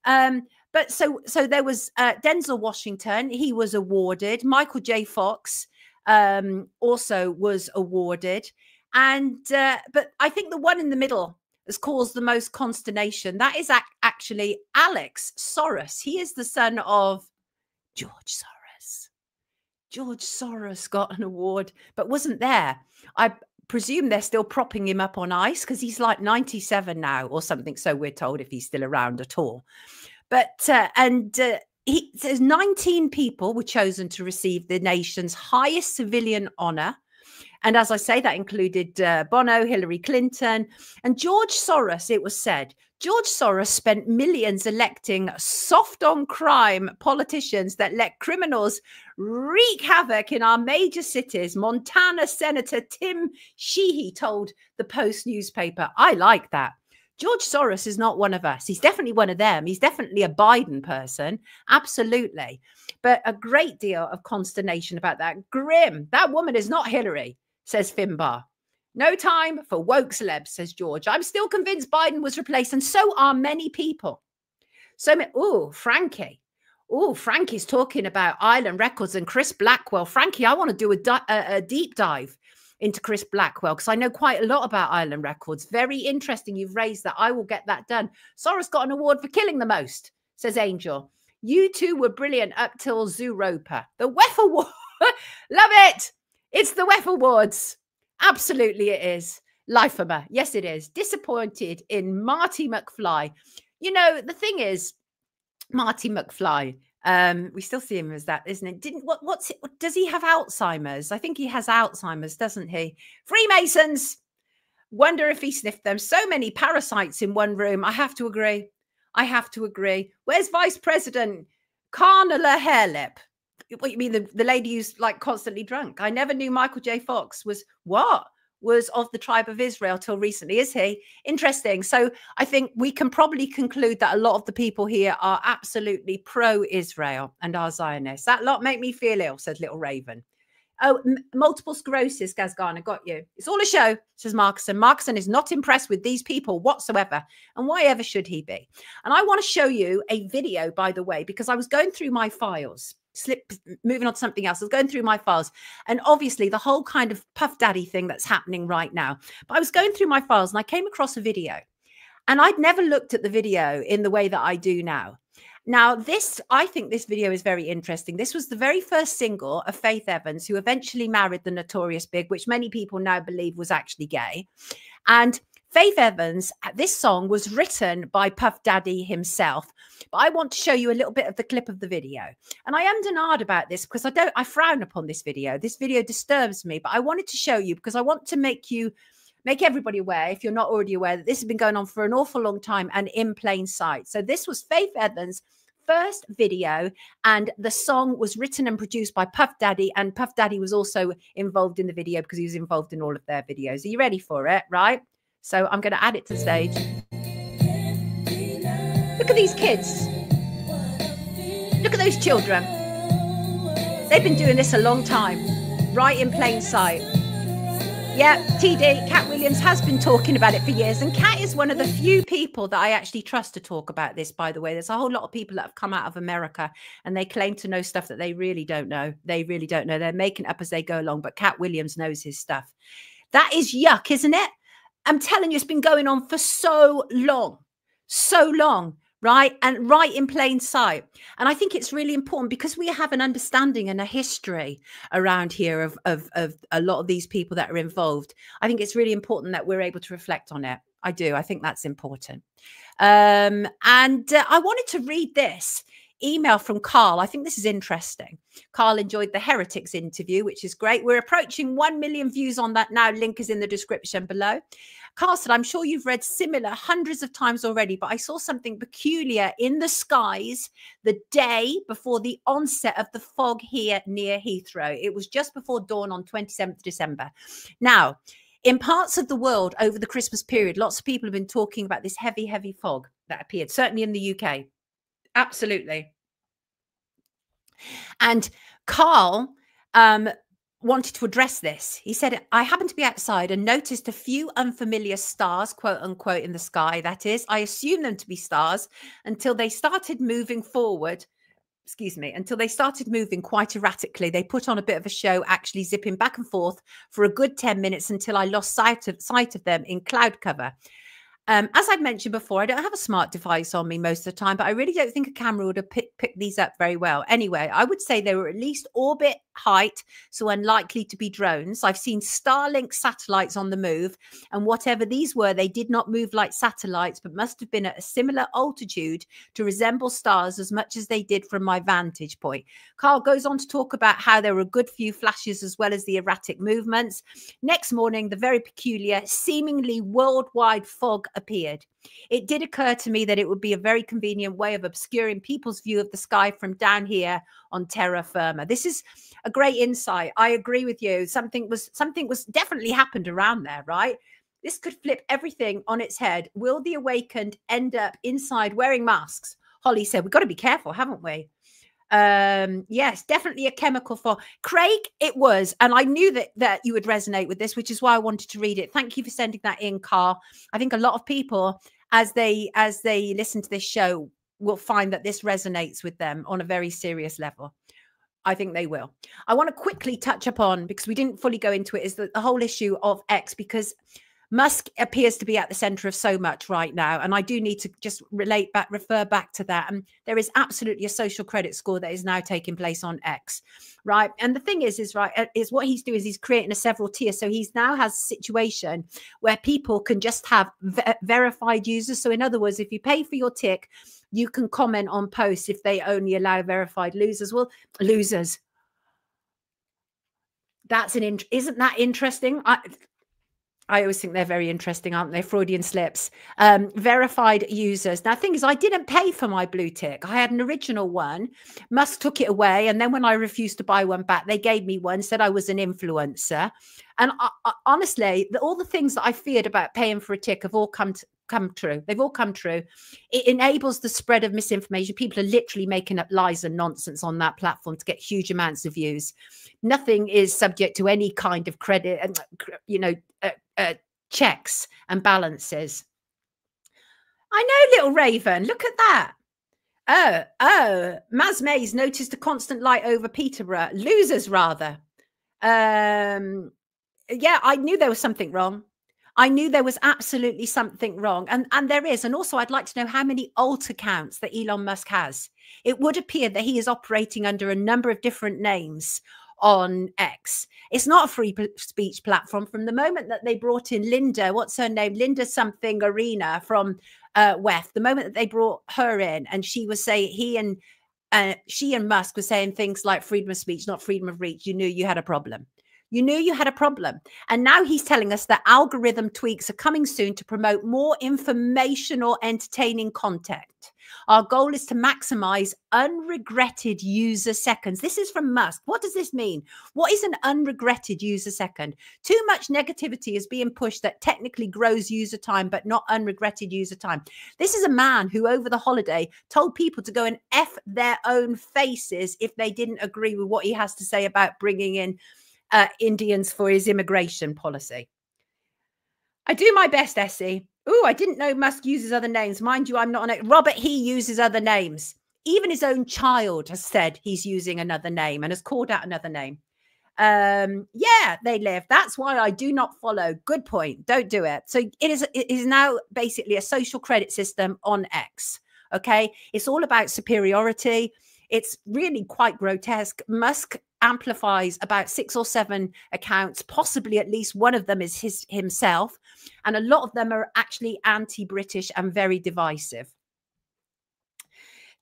But so there was Denzel Washington. He was awarded. Michael J. Fox also was awarded. And but I think the one in the middle has caused the most consternation. That is actually Alex Soros. He is the son of George Soros. George Soros got an award, but wasn't there. I presume they're still propping him up on ice because he's like 97 now or something. So we're told, if he's still around at all. But there's 19 people were chosen to receive the nation's highest civilian honor. And as I say, that included Bono, Hillary Clinton, and George Soros. It was said George Soros spent millions electing soft on crime politicians that let criminals wreak havoc in our major cities. Montana Senator Tim Sheehy told the Post newspaper. I like that. George Soros is not one of us. He's definitely one of them. He's definitely a Biden person. Absolutely. But a great deal of consternation about that. Grim. That woman is not Hillary, says Finbar. No time for woke celebs, says George. I'm still convinced Biden was replaced, and so are many people. Frankie. Frankie's talking about Island Records and Chris Blackwell. Frankie, I want to do a deep dive into Chris Blackwell because I know quite a lot about Island Records. Very interesting. You've raised that. I will get that done. Soros got an award for killing the most, says Angel. You two were brilliant up till Zooropa. The WEF Award. Love it. It's the WEF Awards. Absolutely it is. Lifer. Yes, it is. Disappointed in Marty McFly. You know, the thing is, Marty McFly, we still see him as that, isn't it? Does he have Alzheimer's? I think he has Alzheimer's, doesn't he? Freemasons. Wonder if he sniffed them. So many parasites in one room. I have to agree. Where's Vice President Carnala Hairlip? What you mean, the lady who's like constantly drunk? I never knew Michael J. Fox was of the tribe of Israel till recently. Is he? Interesting. So I think we can probably conclude that a lot of the people here are absolutely pro-Israel and are Zionists. That lot make me feel ill, said Little Raven. Oh, multiple sclerosis, Gazgana, got you. It's all a show, says Markson. Markson is not impressed with these people whatsoever. And why ever should he be? And I want to show you a video, by the way, because I was going through my files. Moving on to something else. I was going through my files, and obviously the whole kind of Puff Daddy thing that's happening right now. But I was going through my files and I came across a video, and I'd never looked at the video in the way that I do now. Now, I think this video is very interesting. This was the very first single of Faith Evans, who eventually married the Notorious Big, which many people now believe was actually gay. And Faith Evans, this song was written by Puff Daddy himself. But I want to show you a little bit of the clip of the video. And I am and ahed about this because I frown upon this video. This video disturbs me, but I wanted to show you because I want to make everybody aware, if you're not already aware, that this has been going on for an awful long time and in plain sight. So this was Faith Evans' first video, and the song was written and produced by Puff Daddy, and Puff Daddy was also involved in the video because he was involved in all of their videos. Are you ready for it? Right? So I'm going to add it to the stage. Look at these kids. Look at those children. They've been doing this a long time, right in plain sight. Yeah, TD, Cat Williams has been talking about it for years. And Cat is one of the few people that I actually trust to talk about this, by the way. There's a whole lot of people that have come out of America and they claim to know stuff that they really don't know. They really don't know. They're making it up as they go along. But Cat Williams knows his stuff. That is yuck, isn't it? I'm telling you, it's been going on for so long, right? And right in plain sight. And I think it's really important because we have an understanding and a history around here of a lot of these people that are involved. I think it's really important that we're able to reflect on it. I do. I think that's important. And I wanted to read this email from Carl. I think this is interesting. Carl enjoyed the Heretics interview, which is great. We're approaching 1 million views on that now. Link is in the description below. Carl said, I'm sure you've read similar hundreds of times already, but I saw something peculiar in the skies the day before the onset of the fog here near Heathrow. It was just before dawn on 27th December. Now, in parts of the world over the Christmas period, lots of people have been talking about this heavy, heavy fog that appeared, certainly in the UK. Absolutely. And Carl wanted to address this. He said, I happened to be outside and noticed a few unfamiliar stars, quote unquote, in the sky. That is, I assumed them to be stars until they started moving forward. Excuse me, until they started moving quite erratically. They put on a bit of a show, actually zipping back and forth for a good 10 minutes until I lost sight of them in cloud cover. As I've mentioned before, I don't have a smart device on me most of the time, but I really don't think a camera would have picked these up very well. Anyway, I would say they were at least orbit height, so unlikely to be drones. I've seen Starlink satellites on the move, and whatever these were, they did not move like satellites, but must have been at a similar altitude to resemble stars as much as they did from my vantage point. Carl goes on to talk about how there were a good few flashes as well as the erratic movements. Next morning, the very peculiar, seemingly worldwide fog appeared. It did occur to me that it would be a very convenient way of obscuring people's view of the sky from down here on terra firma. This is a great insight. I agree with you. Something was definitely happened around there, right? This could flip everything on its head. Will the awakened end up inside wearing masks? Holly said, we've got to be careful, haven't we? Yes, definitely a chemical for Craig. It was, and I knew that you would resonate with this, which is why I wanted to read it. Thank you for sending that in, Carl. I think a lot of people, as they listen to this show, will find that this resonates with them on a very serious level. I think they will. I want to quickly touch upon, because we didn't fully go into it, is the whole issue of X, because Musk appears to be at the center of so much right now. And I do need to just refer back to that. And there is absolutely a social credit score that is now taking place on X, right? And the thing is what he's doing is he's creating a several tiers. So he's now has a situation where people can just have verified users. So in other words, if you pay for your tick, you can comment on posts if they only allow verified losers. Well, losers. Isn't that interesting? I always think they're very interesting, aren't they? Freudian slips. Verified users. Now, the thing is, I didn't pay for my blue tick. I had an original one. Musk took it away. And then when I refused to buy one back, they gave me one, said I was an influencer. And honestly, all the things that I feared about paying for a tick have all come true. They've all come true. It enables the spread of misinformation. People are literally making up lies and nonsense on that platform to get huge amounts of views. Nothing is subject to any kind of credit and, checks and balances. I know, little Raven. Look at that. Oh, Maz Mays noticed a constant light over Peterborough. Losers, rather. Yeah, I knew there was something wrong. I knew there was absolutely something wrong. And there is. And also, I'd like to know how many alt accounts that Elon Musk has. It would appear that he is operating under a number of different names on X. It's not a free speech platform. From the moment that they brought in Linda, what's her name? Linda something Arena from WEF. The moment that they brought her in, and she was saying, she and Musk were saying things like freedom of speech, not freedom of reach. You knew you had a problem. You knew you had a problem. And now he's telling us that algorithm tweaks are coming soon to promote more informational, entertaining content. Our goal is to maximize unregretted user seconds. This is from Musk. What does this mean? What is an unregretted user second? Too much negativity is being pushed that technically grows user time, but not unregretted user time. This is a man who over the holiday told people to go and F their own faces if they didn't agree with what he has to say about bringing in Indians for his immigration policy. I do my best, Essie. Oh, I didn't know Musk uses other names. Mind you, I'm not on it. Robert, he uses other names. Even his own child has said he's using another name and has called out another name. Yeah, they live. That's why I do not follow. Good point. Don't do it. So it is now basically a social credit system on X. Okay. It's all about superiority. It's really quite grotesque. Musk amplifies about 6 or 7 accounts, possibly at least one of them is himself. And a lot of them are actually anti-British and very divisive.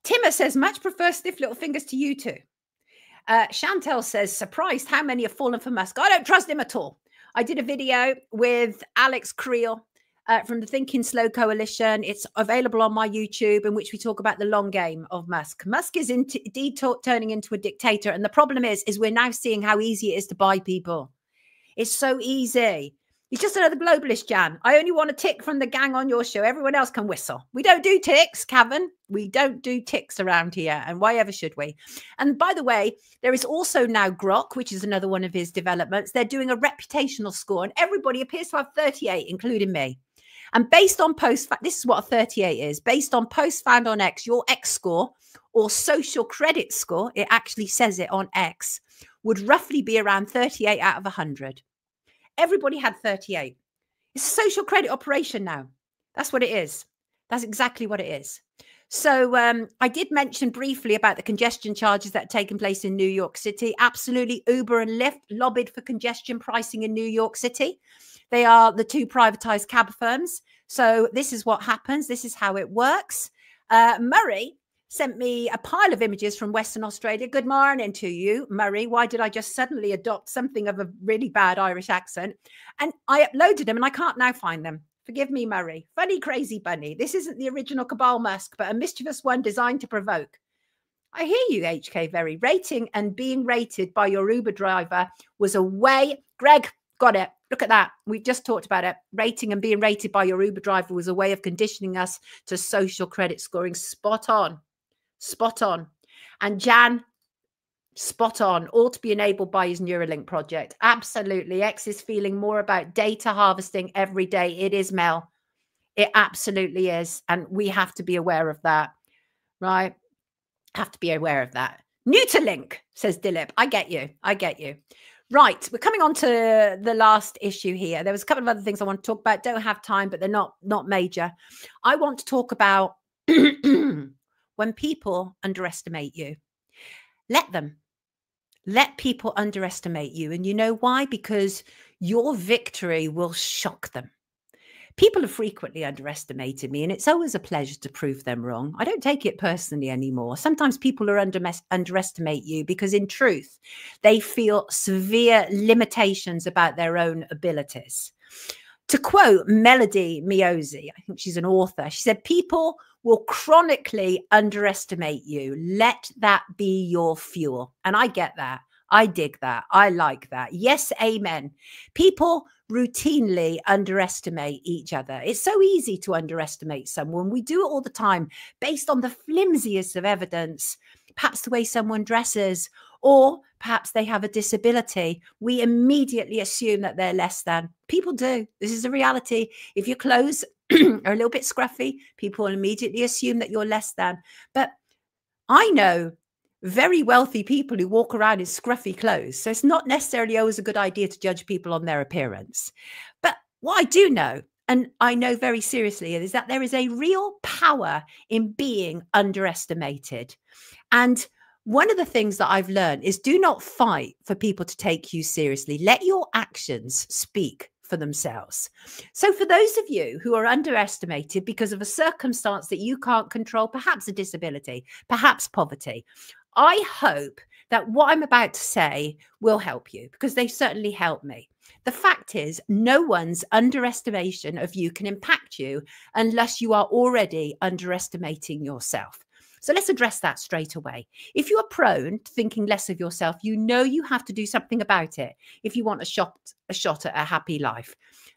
Timmer says, much prefer stiff little fingers to you two. Chantel says, surprised how many have fallen for Musk. I don't trust him at all. I did a video with Alex Creel from the Thinking Slow Coalition. It's available on my YouTube, in which we talk about the long game of Musk. Musk is indeed turning into a dictator. And the problem is we're now seeing how easy it is to buy people. It's so easy. You're just another globalist, Jan. I only want a tick from the gang on your show. Everyone else can whistle. We don't do ticks, Cavan. We don't do ticks around here. And why ever should we? And by the way, there is also now Grok, which is another one of his developments. They're doing a reputational score, and everybody appears to have 38, including me. And based on posts, this is what a 38 is. Based on posts found on X, your X score or social credit score, it actually says it on X, would roughly be around 38 out of 100. Everybody had 38. It's a social credit operation now. That's what it is. That's exactly what it is. So I did mention briefly about the congestion charges that are taking place in New York City. Absolutely. Uber and Lyft lobbied for congestion pricing in New York City. They are the two privatized cab firms. So this is what happens. This is how it works. Murray sent me a pile of images from Western Australia. Good morning to you, Murray. Why did I just suddenly adopt something of a really bad Irish accent? And I uploaded them and I can't now find them. Forgive me, Murray. Funny, crazy bunny. This isn't the original Cabal Musk, but a mischievous one designed to provoke. I hear you, HK Very. Rating and being rated by your Uber driver was a way. Greg, got it. Look at that. We've just talked about it. Rating and being rated by your Uber driver was a way of conditioning us to social credit scoring. Spot on. Spot on. And Jan, spot on. All to be enabled by his Neuralink project. Absolutely. X is feeling more about data harvesting every day. It is, Mel. It absolutely is. And we have to be aware of that. Right? Have to be aware of that. Neuralink, says Dilip. I get you. I get you. Right. We're coming on to the last issue here. There was a couple of other things I want to talk about. Don't have time, but they're not major. I want to talk about when people underestimate you. Let them. Let people underestimate you. And you know why? Because your victory will shock them. People have frequently underestimated me, and it's always a pleasure to prove them wrong. I don't take it personally anymore. Sometimes people are underestimate you because in truth, they feel severe limitations about their own abilities. To quote Melody Miosi, I think she's an author, she said, people will chronically underestimate you. Let that be your fuel. And I get that. I dig that. I like that. Yes, amen. People routinely underestimate each other. It's so easy to underestimate someone. We do it all the time based on the flimsiest of evidence, perhaps the way someone dresses, or perhaps they have a disability. We immediately assume that they're less than. People do. This is a reality. If your clothes are a little bit scruffy, people immediately assume that you're less than. But I know very wealthy people who walk around in scruffy clothes. So it's not necessarily always a good idea to judge people on their appearance. But what I do know, and I know very seriously, is that there is a real power in being underestimated. And one of the things that I've learned is do not fight for people to take you seriously. Let your actions speak for themselves. So for those of you who are underestimated because of a circumstance that you can't control, perhaps a disability, perhaps poverty, I hope that what I'm about to say will help you, because they certainly helped me. The fact is, no one's underestimation of you can impact you unless you are already underestimating yourself. So let's address that straight away. If you are prone to thinking less of yourself, you know you have to do something about it if you want a shot at a happy life.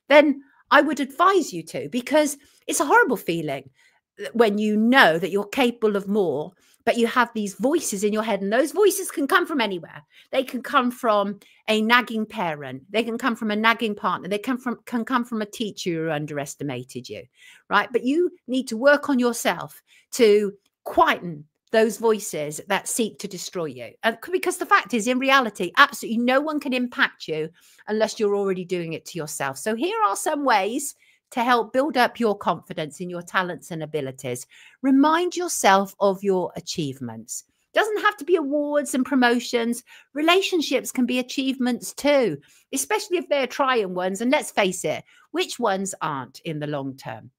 Then I would advise you to, because it's a horrible feeling when you know that you're capable of more, but you have these voices in your head, and those voices can come from anywhere. They can come from a nagging parent. They can come from a nagging partner. They can come from a teacher who underestimated you, right? But you need to work on yourself to quieten those voices that seek to destroy you. Because the fact is, in reality, absolutely no one can impact you unless you're already doing it to yourself. So here are some ways to help build up your confidence in your talents and abilities. Remind yourself of your achievements. Doesn't have to be awards and promotions. Relationships can be achievements too, especially if they're trying ones. And let's face it, which ones aren't in the long term?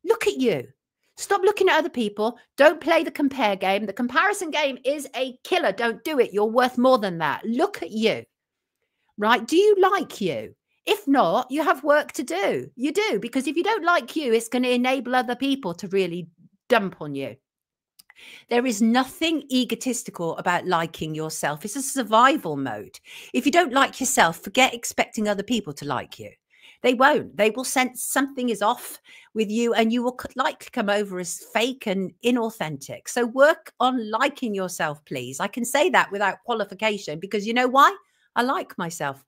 Look at you. Stop looking at other people. Don't play the compare game. The comparison game is a killer. Don't do it. You're worth more than that. Look at you, right? Do you like you? If not, you have work to do. You do, because if you don't like you, it's going to enable other people to really dump on you. There is nothing egotistical about liking yourself. It's a survival mode. If you don't like yourself, forget expecting other people to like you. They won't. They will sense something is off with you, and you will likely come over as fake and inauthentic. So work on liking yourself, please. I can say that without qualification, because you know why? I like myself.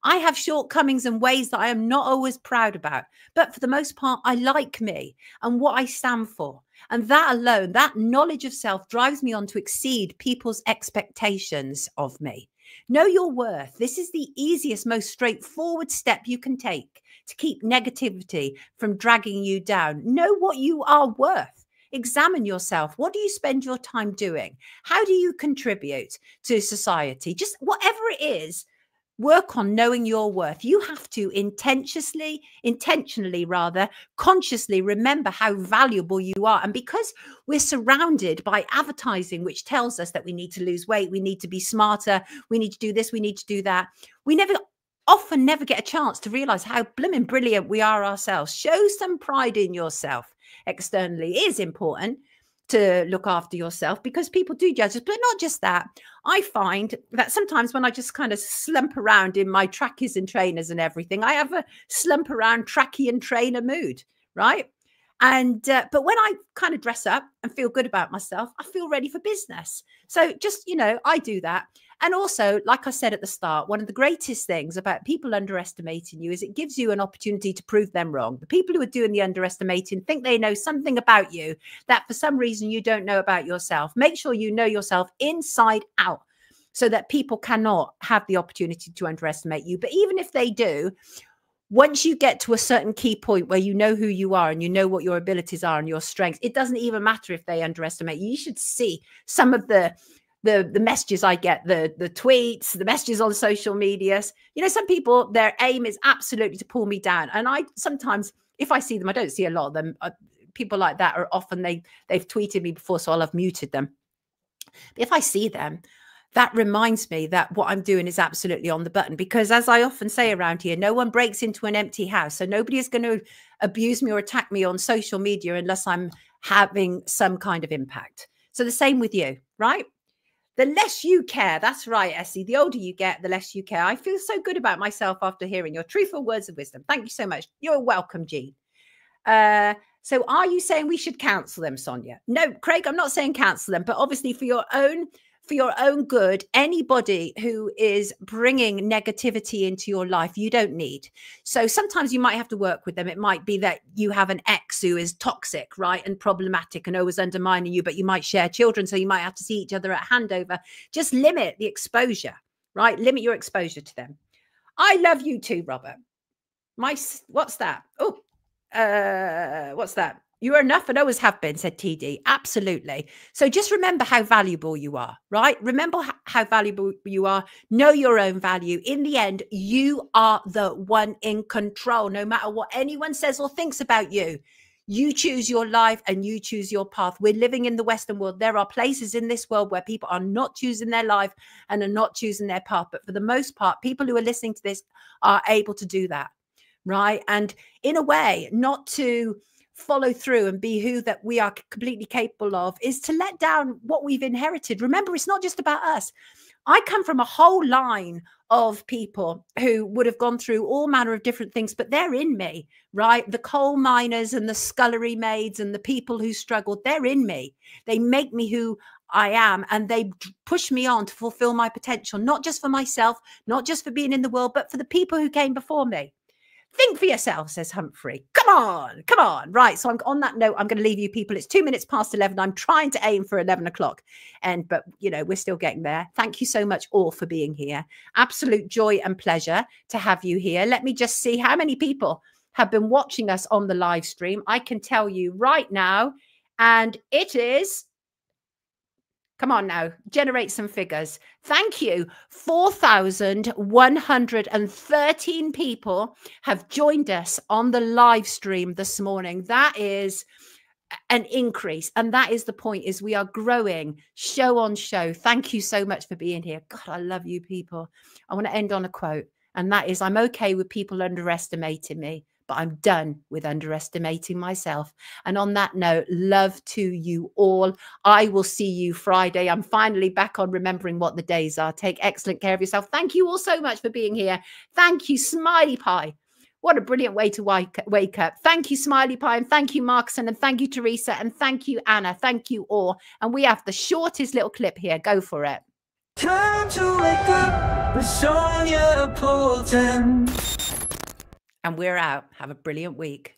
I have shortcomings and ways that I am not always proud about, but for the most part, I like me and what I stand for. And that alone, that knowledge of self drives me on to exceed people's expectations of me. Know your worth. This is the easiest, most straightforward step you can take to keep negativity from dragging you down. Know what you are worth. Examine yourself. What do you spend your time doing? How do you contribute to society? Just whatever it is, work on knowing your worth. You have to intentionally, consciously remember how valuable you are. And because we're surrounded by advertising, which tells us that we need to lose weight, we need to be smarter, we need to do this, we need to do that, we often never get a chance to realize how blooming brilliant we are ourselves. Show some pride in yourself externally. It is important to look after yourself because people do judge us, but not just that. I find that sometimes when I just kind of slump around in my trackies and trainers and everything, I have a slump around trackie and trainer mood, right? And but when I kind of dress up and feel good about myself, I feel ready for business. So just, you know, I do that. And also, like I said at the start, one of the greatest things about people underestimating you is it gives you an opportunity to prove them wrong. The people who are doing the underestimating think they know something about you that for some reason you don't know about yourself. Make sure you know yourself inside out so that people cannot have the opportunity to underestimate you. But even if they do, once you get to a certain key point where you know who you are and you know what your abilities are and your strengths, it doesn't even matter if they underestimate you. You should see some of the messages I get, the tweets, the messages on social media. You know, some people, their aim is absolutely to pull me down. And I sometimes, if I see them, I don't see a lot of them. People like that are often, they've tweeted me before, so I'll have muted them. But if I see them, that reminds me that what I'm doing is absolutely on the button, because as I often say around here, no one breaks into an empty house. So nobody is going to abuse me or attack me on social media unless I'm having some kind of impact. So the same with you, right? The less you care, that's right, Essie. The older you get, the less you care. I feel so good about myself after hearing your truthful words of wisdom. Thank you so much. You're welcome, Jean. So are you saying we should cancel them, Sonia? No, Craig, I'm not saying cancel them, but obviously for your own good, anybody who is bringing negativity into your life, you don't need. So sometimes you might have to work with them. It might be that you have an ex who is toxic, right, and problematic and always undermining you, but you might share children, so you might have to see each other at handover. Just limit the exposure, right? Limit your exposure to them. I love you too, Robert. What's that? Oh, what's that? You are enough and always have been, said TD. Absolutely. So just remember how valuable you are, right? Remember how valuable you are. Know your own value. In the end, you are the one in control. No matter what anyone says or thinks about you, you choose your life and you choose your path. We're living in the Western world. There are places in this world where people are not choosing their life and are not choosing their path. But for the most part, people who are listening to this are able to do that, right? And in a way, not to follow through and be who that we are completely capable of is to let down what we've inherited. Remember, it's not just about us. I come from a whole line of people who would have gone through all manner of different things, but they're in me, right? The coal miners and the scullery maids and the people who struggled, they're in me. They make me who I am, and they push me on to fulfill my potential, not just for myself, not just for being in the world, but for the people who came before me. Think for yourself, says Humphrey. Come on, come on. Right. So on that note, I'm going to leave you people. It's 2 minutes past 11. I'm trying to aim for 11 o'clock. But, you know, we're still getting there. Thank you so much all for being here. Absolute joy and pleasure to have you here. Let me just see how many people have been watching us on the live stream. I can tell you right now. And it is... Come on now, generate some figures. Thank you. 4,113 people have joined us on the live stream this morning. That is an increase. And that is the point, is we are growing show on show. Thank you so much for being here. God, I love you people. I want to end on a quote. And that is, I'm okay with people underestimating me, but I'm done with underestimating myself. And on that note, love to you all. I will see you Friday. I'm finally back on remembering what the days are. Take excellent care of yourself. Thank you all so much for being here. Thank you, Smiley Pie. What a brilliant way to wake up. Thank you, Smiley Pie, and thank you, Markson, and thank you, Teresa, and thank you, Anna. Thank you all. And we have the shortest little clip here. Go for it. Time to wake up with Sonia Poulton. And we're out. Have a brilliant week.